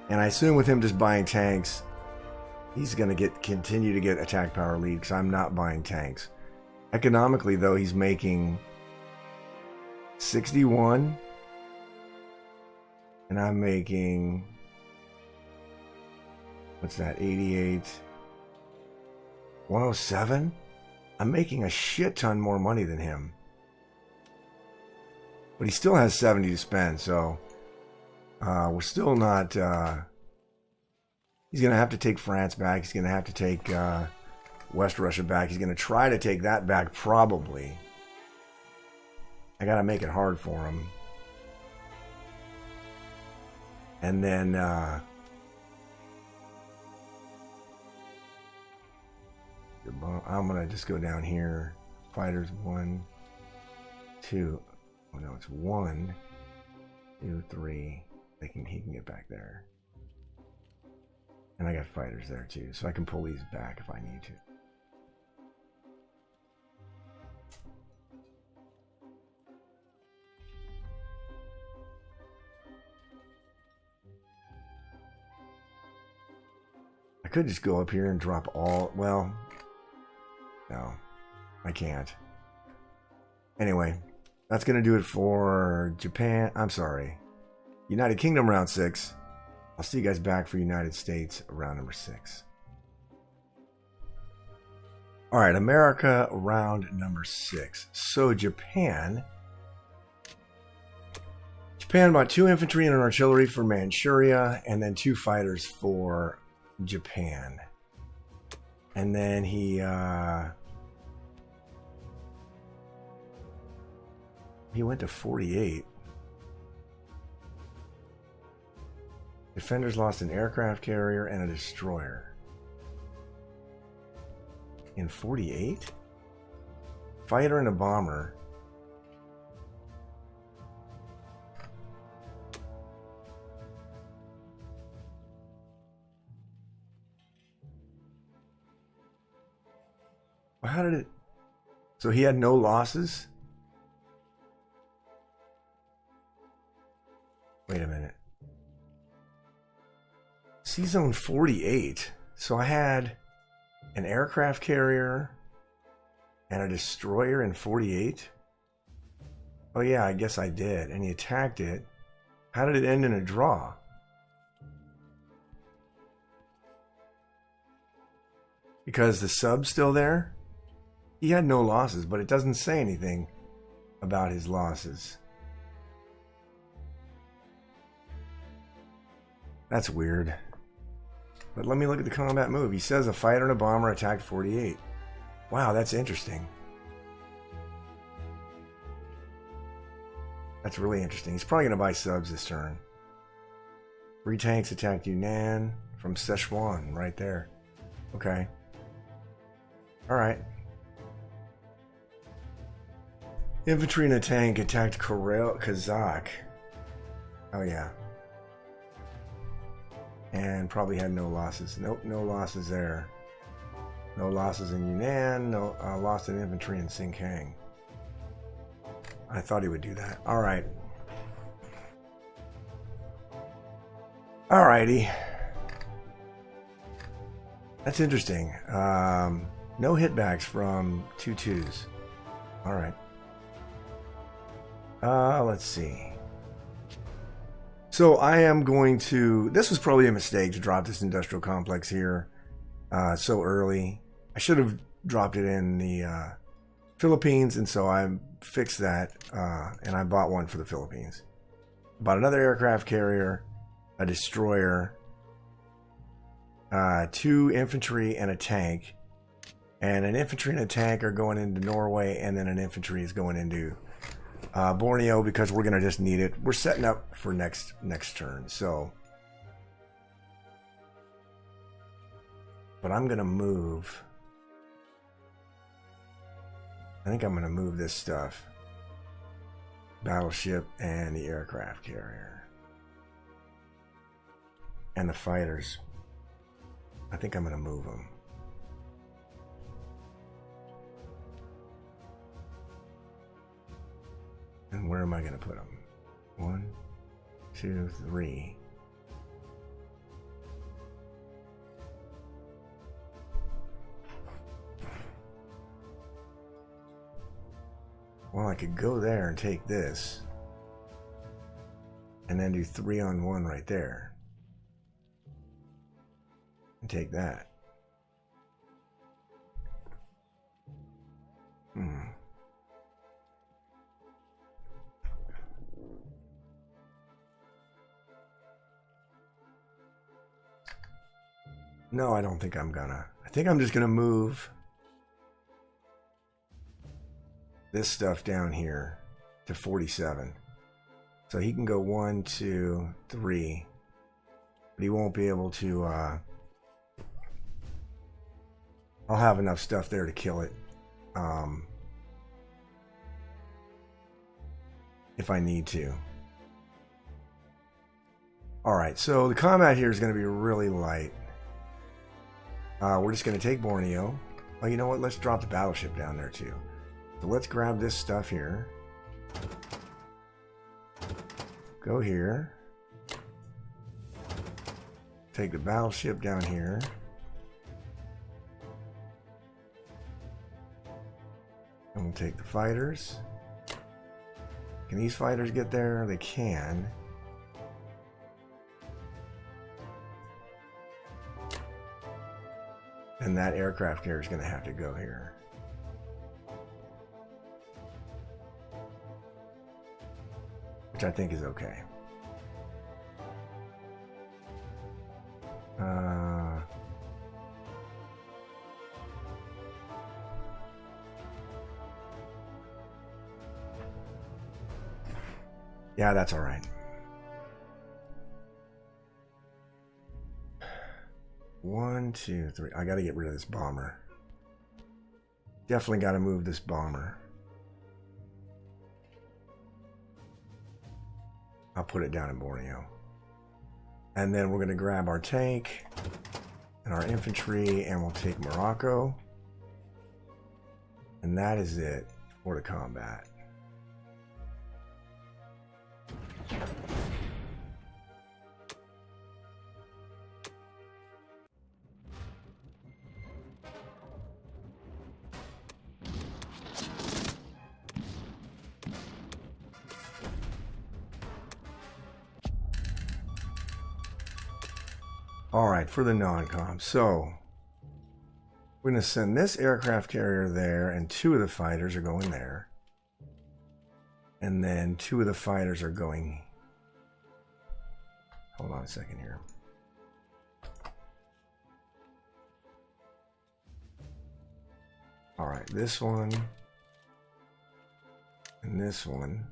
And I assume with him just buying tanks, he's going to continue to get attack power lead because I'm not buying tanks. Economically, though, he's making 61. And I'm making What's that? 88. 107? I'm making a shit ton more money than him. But he still has 70 to spend, so we're still not... he's going to have to take France back. He's going to have to take West Russia back. He's going to try to take that back, probably. I got to make it hard for him. And then... I'm going to just go down here. Fighters 1, 2... Oh no, it's 1, 2, 3. He can get back there. And I got fighters there too, so I can pull these back if I need to. I could just go up here and drop all... Well, no, I can't. Anyway, that's going to do it for Japan. I'm sorry. United Kingdom round 6. I'll see you guys back for United States round number 6. All right, America round number 6. So Japan bought 2 infantry and an artillery for Manchuria, and then 2 fighters for Japan. And then he went to 48. Defenders lost an aircraft carrier and a destroyer. In 48? Fighter and a bomber. Well, how did it... So he had no losses? Wait a minute. C-Zone 48. So I had an aircraft carrier and a destroyer in 48? Oh yeah, I guess I did. And he attacked it. How did it end in a draw? Because the sub's still there? He had no losses, but it doesn't say anything about his losses. That's weird. But let me look at the combat move. He says a fighter and a bomber attacked 48. Wow, that's interesting. That's really interesting. He's probably going to buy subs this turn. 3 tanks attacked Yunnan from Sichuan, right there. Okay. Alright. Infantry and a tank attacked Kazakh. Oh yeah. And probably had no losses. Nope, no losses there. No losses in Yunnan. No lost in infantry in Sinkiang. I thought he would do that. All right. Alrighty. That's interesting. No hitbacks from 2-2s. All right. Let's see. So I am going to... This was probably a mistake to drop this industrial complex here so early. I should have dropped it in the Philippines, and so I fixed that, and I bought one for the Philippines. Bought another aircraft carrier, a destroyer, 2 infantry, and a tank. And an infantry and a tank are going into Norway, and then an infantry is going into Borneo, because we're going to just need it. We're setting up for next turn, so. But I'm going to move. I think I'm going to move this stuff. Battleship and the aircraft carrier. And the fighters. I think I'm going to move them. And where am I going to put them? 1, 2, 3. Well, I could go there and take this. And then do 3-on-1 right there. and take that. No, I don't think I'm gonna. I think I'm just gonna move this stuff down here to 47. So he can go 1, 2, 3. But he won't be able to, I'll have enough stuff there to kill it. If I need to. Alright, so the combat here is going to be really light. We're just going to take Borneo. Oh, you know what? Let's drop the battleship down there too. So let's grab this stuff here. Go here. Take the battleship down here. And we'll take the fighters. Can these fighters get there? They can. And that aircraft carrier is going to have to go here. Which I think is okay. Yeah, that's all right. 1, 2, 3. I got to get rid of this bomber. Definitely got to move this bomber. I'll put it down in Borneo. And then we're going to grab our tank and our infantry, and we'll take Morocco. And that is it for the combat. Alright, for the non-com. So, we're going to send this aircraft carrier there, and 2 of the fighters are going there. And then 2 of the fighters are going... Hold on a second here. Alright, this one. And this one.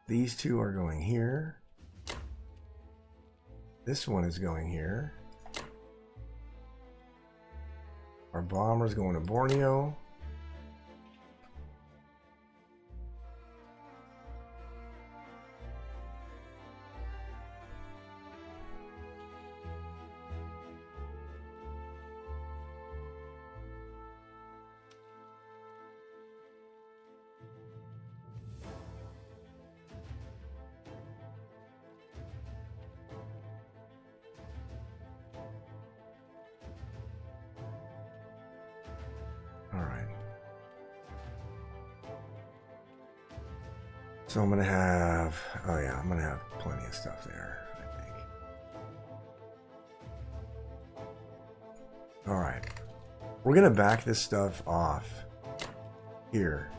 These 2 are going here. This one is going here. Our bomber's going to Borneo. So I'm going to have, oh yeah, I'm going to have plenty of stuff there, I think. All right. We're going to back this stuff off here.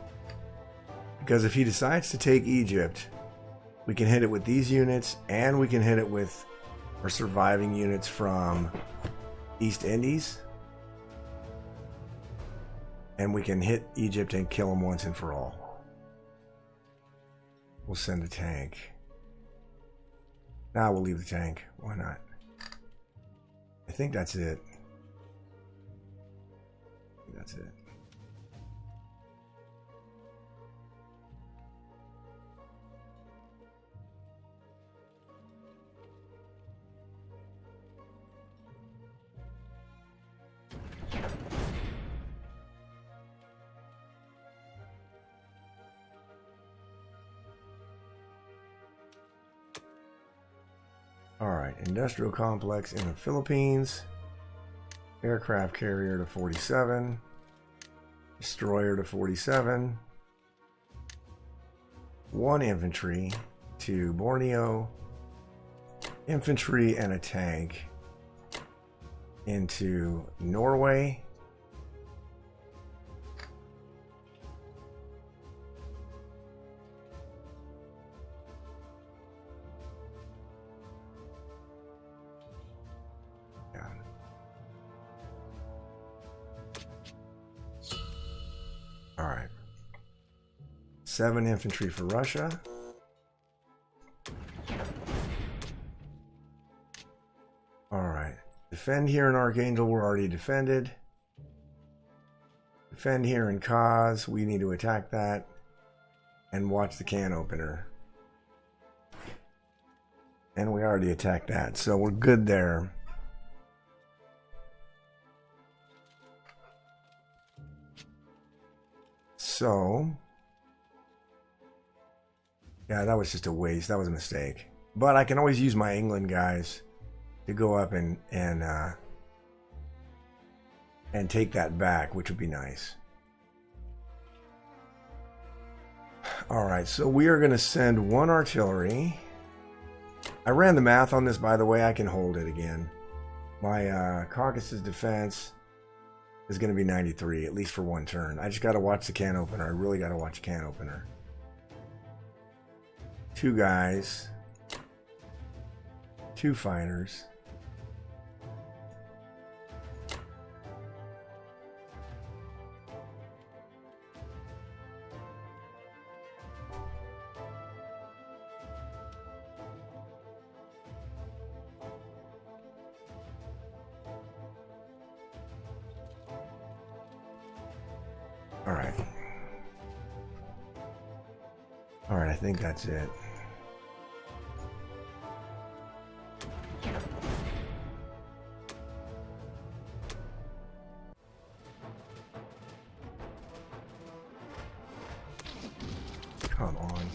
Because if he decides to take Egypt, we can hit it with these units, and we can hit it with our surviving units from East Indies. And we can hit Egypt and kill them once and for all. We'll send a tank. Nah, we'll leave the tank. Why not? I think that's it. That's it. Alright, industrial complex in the Philippines. Aircraft carrier to 47. Destroyer to 47. 1 infantry to Borneo. infantry and a tank into Norway. All right. 7 infantry for Russia. All right. Defend here in Archangel. We're already defended. Defend here in Kaz. We need to attack that. And watch the can opener. And we already attacked that. So we're good there. So, yeah, that was just a waste. That was a mistake. But I can always use my England guys to go up and take that back, which would be nice. All right, so we are going to send 1 artillery. I ran the math on this, by the way. I can hold it again. My Caucasus defense is going to be 93, at least for 1 turn. I just got to watch the can opener. I really got to watch the can opener. 2 guys. 2 fighters. All right, I think that's it. Come on.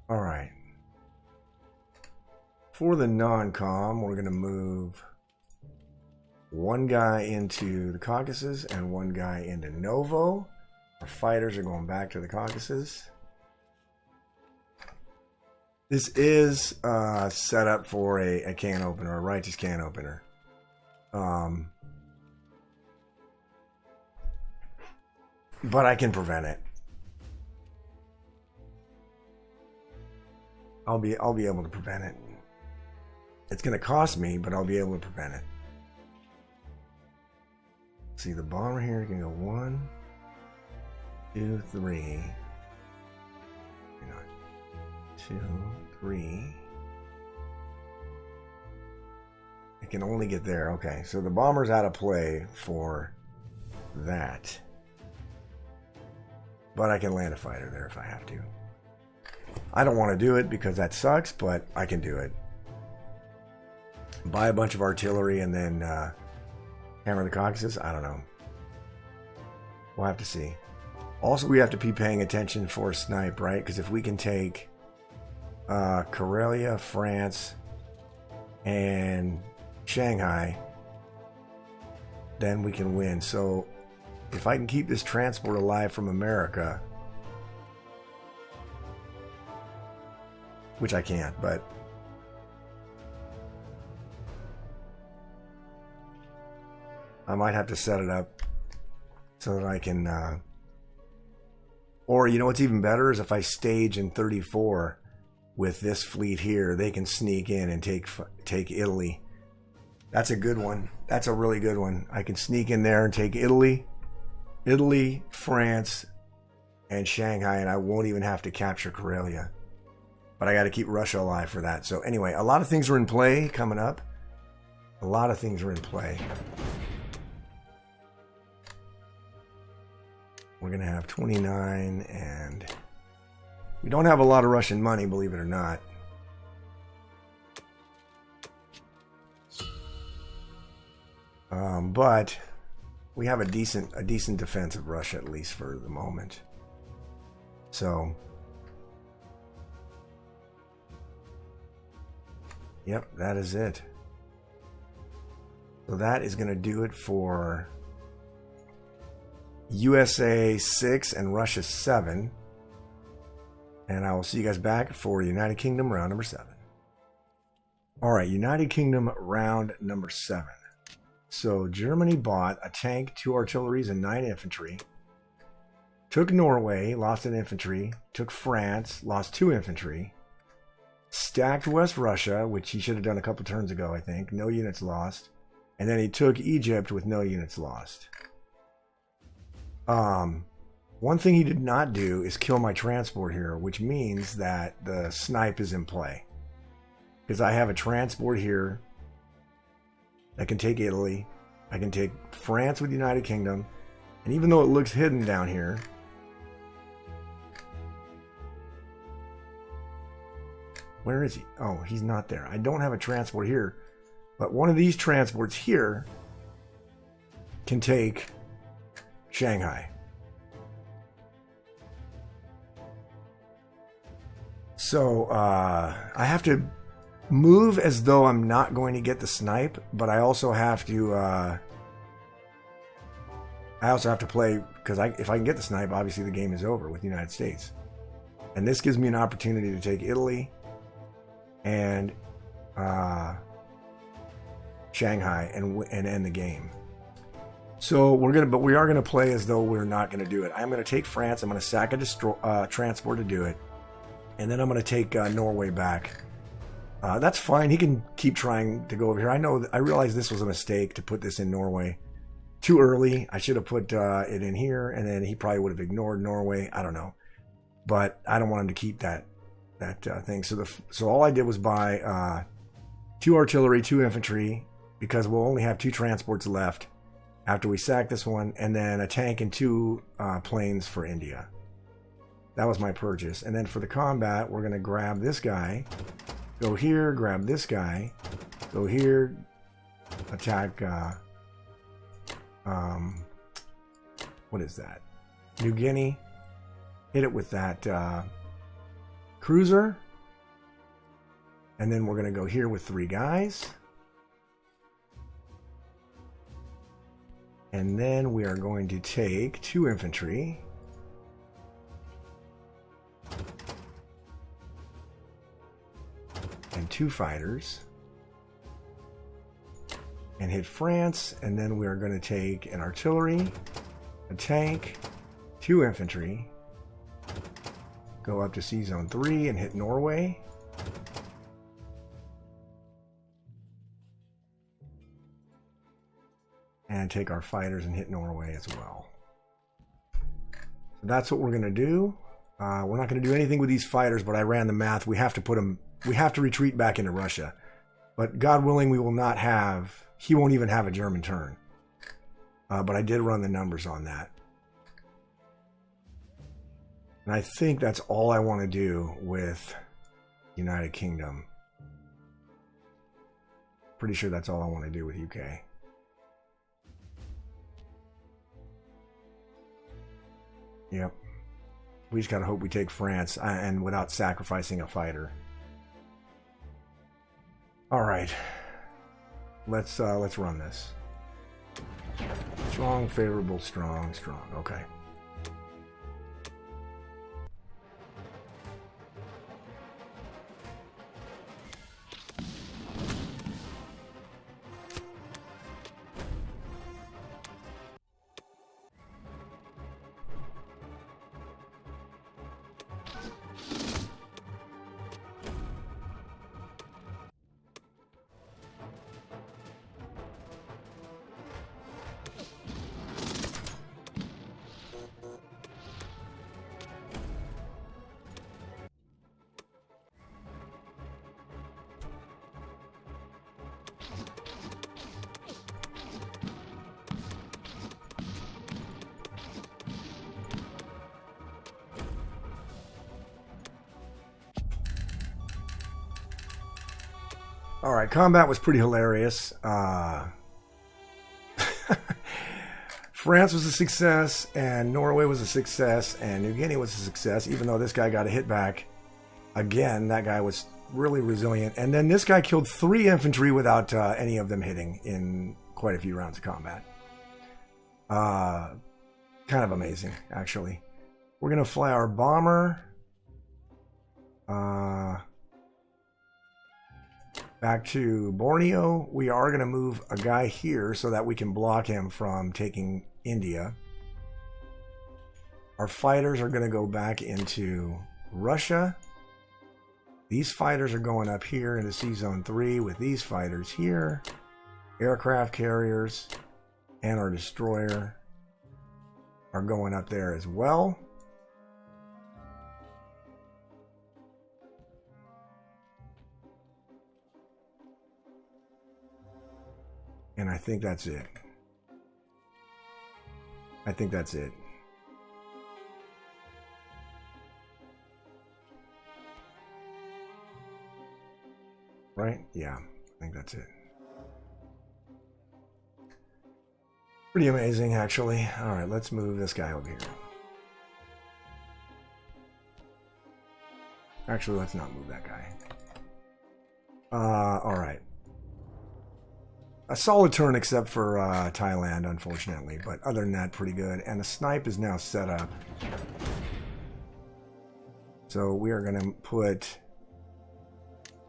All right. For the non-com, we're going to move 1 guy into the Caucasus and 1 guy into Novo. Our fighters are going back to the Caucasus. This is set up for a can opener, a righteous can opener. But I can prevent it. I'll be able to prevent it. It's going to cost me, but I'll be able to prevent it. See, the bomber here can go 1, 2, 3. 2, 3. It can only get there. Okay, so the bomber's out of play for that. But I can land a fighter there if I have to. I don't want to do it because that sucks, but I can do it. Buy a bunch of artillery and then hammer the Caucasus? I don't know. We'll have to see. Also, we have to be paying attention for snipe, right? Because if we can take Karelia, France, and Shanghai, then we can win. So if I can keep this transport alive from America, which I can't, but I might have to set it up so that I can or you know what's even better is if I stage in 34 with this fleet here, they can sneak in and take Italy. That's a good one. That's a really good one. I can sneak in there and take Italy, France, and Shanghai, and I won't even have to capture Karelia. But I got to keep Russia alive for that. So anyway, a lot of things are in play coming up. A lot of things are in play. We're going to have 29, and we don't have a lot of Russian money, believe it or not. But we have a decent defense of Russia, at least for the moment. So, yep, that is it. So that is going to do it for USA 6 and Russia 7. And I will see you guys back for United Kingdom round number 7. Alright, United Kingdom round number 7. So Germany bought a tank, 2 artilleries, and 9 infantry. Took Norway, lost an infantry. Took France, lost 2 infantry. Stacked West Russia, which he should have done a couple turns ago, I think. No units lost. And then he took Egypt with no units lost. One thing he did not do is kill my transport here, which means that the snipe is in play. Because I have a transport here that can take Italy. I can take France with United Kingdom. And even though it looks hidden down here, where is he? Oh, he's not there. I don't have a transport here. But one of these transports here can take Shanghai. So I have to move as though I'm not going to get the snipe, but I also have to play, because if I can get the snipe, obviously the game is over with the United States. And this gives me an opportunity to take Italy and Shanghai and end the game. So we are gonna play as though we're not gonna do it. I'm gonna take France. I'm gonna sack a transport to do it, and then I'm gonna take Norway back. That's fine. He can keep trying to go over here. I realize this was a mistake to put this in Norway too early. I should have put it in here, and then he probably would have ignored Norway. I don't know, but I don't want him to keep that thing. So all I did was buy 2 artillery, 2 infantry, because we'll only have 2 transports left after we sack this one, and then a tank and 2 planes for India. That was my purchase. And then for the combat, we're going to grab this guy, go here, grab this guy, go here, attack, what is that? New Guinea. Hit it with that cruiser. And then we're going to go here with 3 guys. And then we are going to take 2 infantry. And 2 fighters. And hit France. And then we are going to take an artillery, a tank, 2 infantry. Go up to Sea Zone 3 and hit Norway. And take our fighters and hit Norway as well. So that's what we're going to do. We're not going to do anything with these fighters, but I ran the math. We have to put them. We have to retreat back into Russia. But God willing, we will not have. He won't even have a German turn. But I did run the numbers on that. And I think that's all I want to do with United Kingdom. Pretty sure that's all I want to do with UK. Yep. We just gotta hope we take France and without sacrificing a fighter. All right. Let's run this. Strong, favorable, strong, strong. Okay. All right, combat was pretty hilarious. France was a success, and Norway was a success, and New Guinea was a success, even though this guy got a hit back. Again, that guy was really resilient. And then this guy killed 3 infantry without any of them hitting in quite a few rounds of combat. Kind of amazing, actually. We're going to fly our bomber back to Borneo. We are going to move a guy here so that we can block him from taking India. Our fighters are going to go back into Russia. These fighters are going up here into Sea Zone 3 with these fighters here. Aircraft carriers and our destroyer are going up there as well. And I think that's it. I think that's it. Right? Yeah, I think that's it. Pretty amazing, actually. All right, let's move this guy over here. Actually, let's not move that guy. All right. A solid turn except for Thailand, unfortunately. But other than that, pretty good. And the snipe is now set up. So we are going to put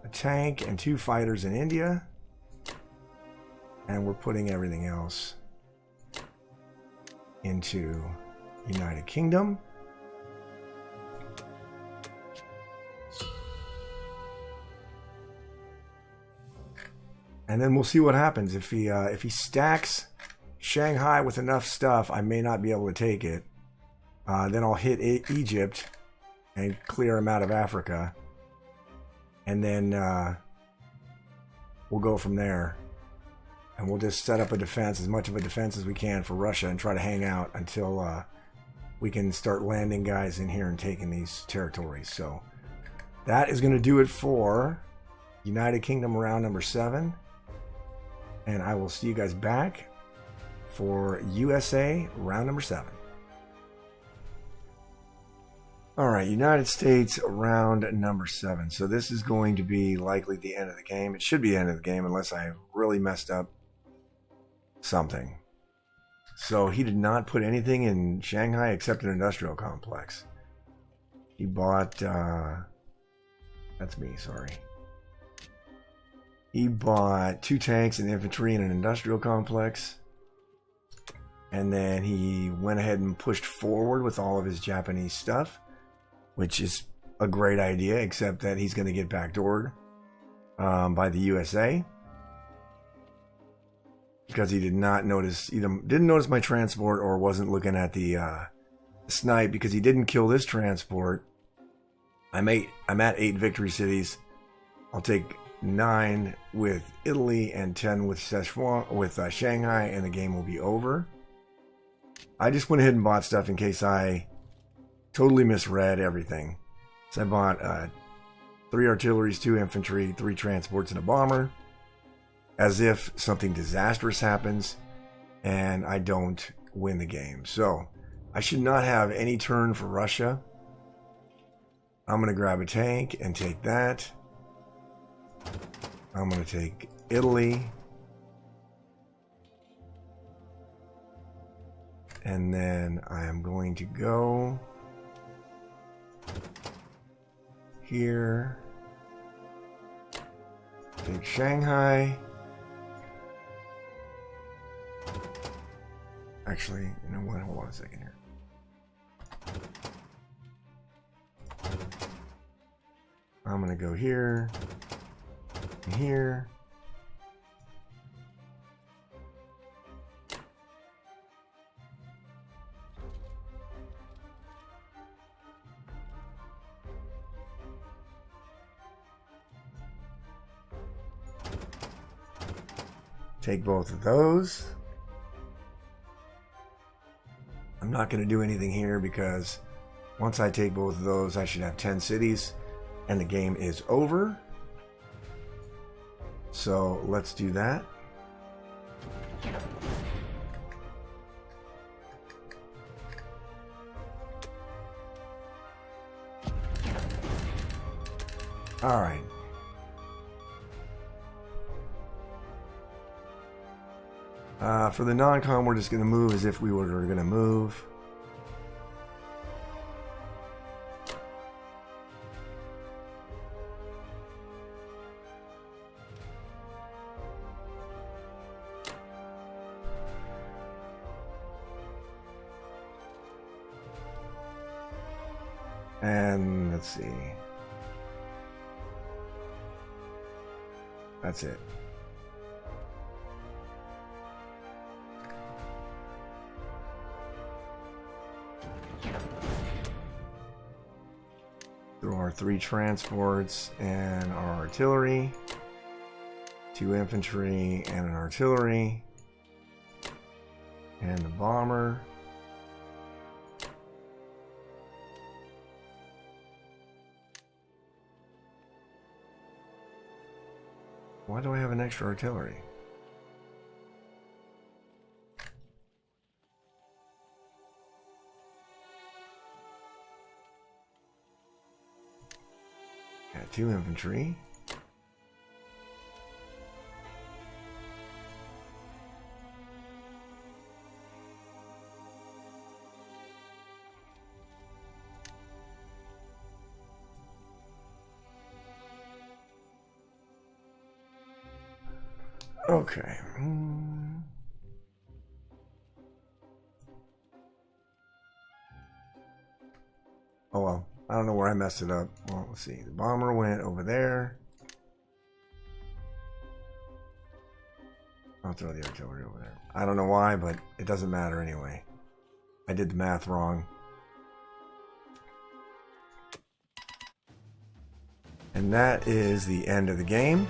a tank and 2 fighters in India. And we're putting everything else into United Kingdom. And then we'll see what happens. If he stacks Shanghai with enough stuff, I may not be able to take it. Then I'll hit Egypt and clear him out of Africa. And then we'll go from there. And we'll just set up a defense, as much of a defense as we can for Russia, and try to hang out until we can start landing guys in here and taking these territories. So that is going to do it for United Kingdom round number 7. And I will see you guys back for USA round number 7. All right, United States round number 7. So this is going to be likely the end of the game. It should be the end of the game unless I really messed up something. So he did not put anything in Shanghai except an industrial complex. He bought... that's me, sorry. He bought 2 tanks and infantry in an industrial complex. And then he went ahead and pushed forward with all of his Japanese stuff, which is a great idea, except that he's going to get backdoored by the USA. Because he did not notice, either didn't notice my transport or wasn't looking at the snipe, because he didn't kill this transport. I'm at 8 victory cities. I'll take 9 with Italy and 10 with Shanghai, and the game will be over. I just went ahead and bought stuff in case I totally misread everything. So I bought 3 artilleries, 2 infantry, 3 transports, and a bomber, as if something disastrous happens and I don't win the game. So I should not have any turn for Russia. I'm going to grab a tank and take that. I'm going to take Italy. And then I am going to go here. Take Shanghai. Actually, you know what? Hold on a second here. I'm going to go here and here. Take both of those. I'm not going to do anything here because once I take both of those, I should have 10 cities and the game is over. So let's do that. All right. For the non-com, we're just going to move as if we were going to move. And let's see. That's it. Through our 3 transports and our artillery, 2 infantry and an artillery, and the bomber. Why do I have an extra artillery? Got 2 infantry. Okay. Oh well, I don't know where I messed it up. Well, let's see. The bomber went over there. I'll throw the artillery over there. I don't know why, but it doesn't matter anyway. I did the math wrong. And that is the end of the game.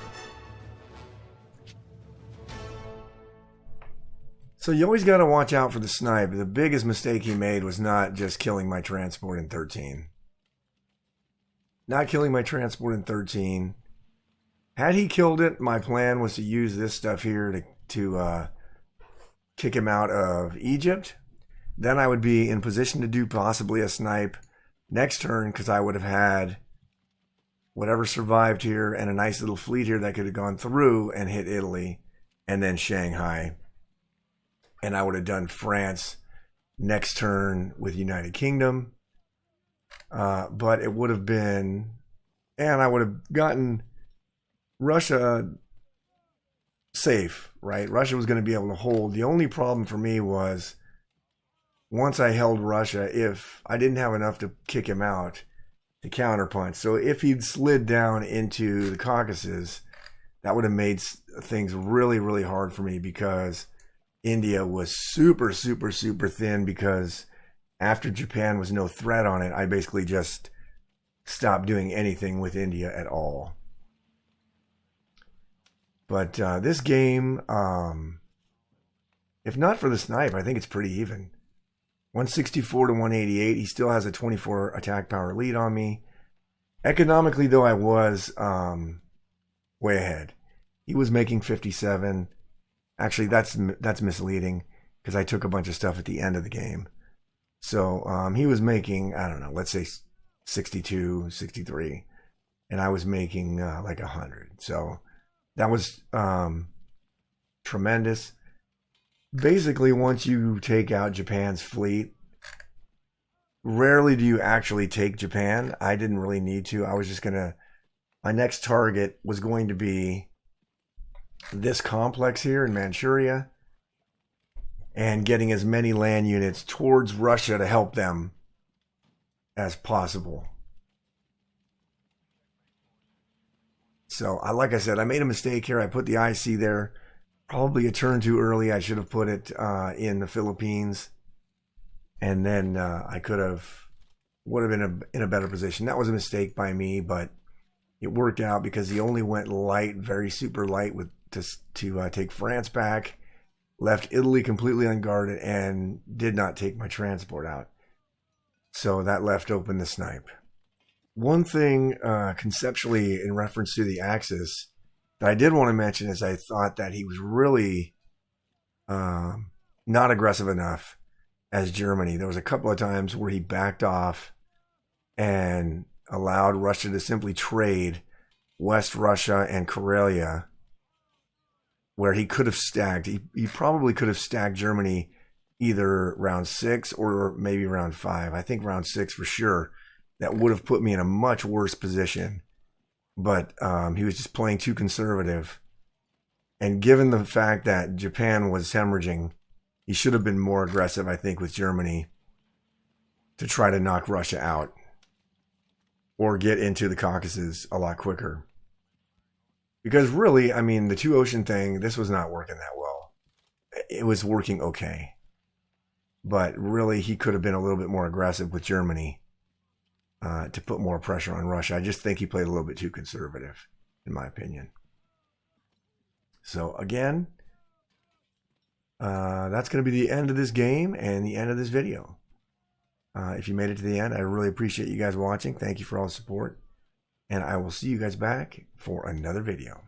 So you always got to watch out for the snipe. The biggest mistake he made was not just killing my transport in 13. Not killing my transport in 13. Had he killed it, my plan was to use this stuff here to kick him out of Egypt. Then I would be in position to do possibly a snipe next turn because I would have had whatever survived here and a nice little fleet here that could have gone through and hit Italy and then Shanghai. And I would have done France next turn with United Kingdom. But it would have been... And I would have gotten Russia safe, right? Russia was going to be able to hold. The only problem for me was once I held Russia, if I didn't have enough to kick him out to counterpunch. So if he'd slid down into the Caucasus, that would have made things really, really hard for me because India was super, super, super thin because after Japan was no threat on it, I basically just stopped doing anything with India at all. But this game, if not for the snipe, I think it's pretty even. 164 to 188. He still has a 24 attack power lead on me. Economically, though, I was way ahead. He was making 57. Actually, that's misleading because I took a bunch of stuff at the end of the game. So he was making, I don't know, let's say 62, 63. And I was making like 100. So that was tremendous. Basically, once you take out Japan's fleet, rarely do you actually take Japan. I didn't really need to. I was just going to... My next target was going to be this complex here in Manchuria and getting as many land units towards Russia to help them as possible. So, like I said, I made a mistake here. I put the IC there probably a turn too early. I should have put it in the Philippines. And then I would have been in a better position. That was a mistake by me, but it worked out because he only went light, very super light to take France back, left Italy completely unguarded, and did not take my transport out. So that left open the snipe. One thing conceptually in reference to the Axis that I did want to mention is I thought that he was really not aggressive enough as Germany. There was a couple of times where he backed off and allowed Russia to simply trade West Russia and Karelia where he could have stacked. He probably could have stacked Germany either round 6 or maybe round 5. I think round 6 for sure. That would have put me in a much worse position. But he was just playing too conservative. And given the fact that Japan was hemorrhaging, he should have been more aggressive, I think, with Germany to try to knock Russia out or get into the Caucasus a lot quicker. Because really, I mean, the 2-ocean thing, this was not working that well. It was working okay. But really, he could have been a little bit more aggressive with Germany to put more pressure on Russia. I just think he played a little bit too conservative, in my opinion. So again, that's going to be the end of this game and the end of this video. If you made it to the end, I really appreciate you guys watching. Thank you for all the support. And I will see you guys back for another video.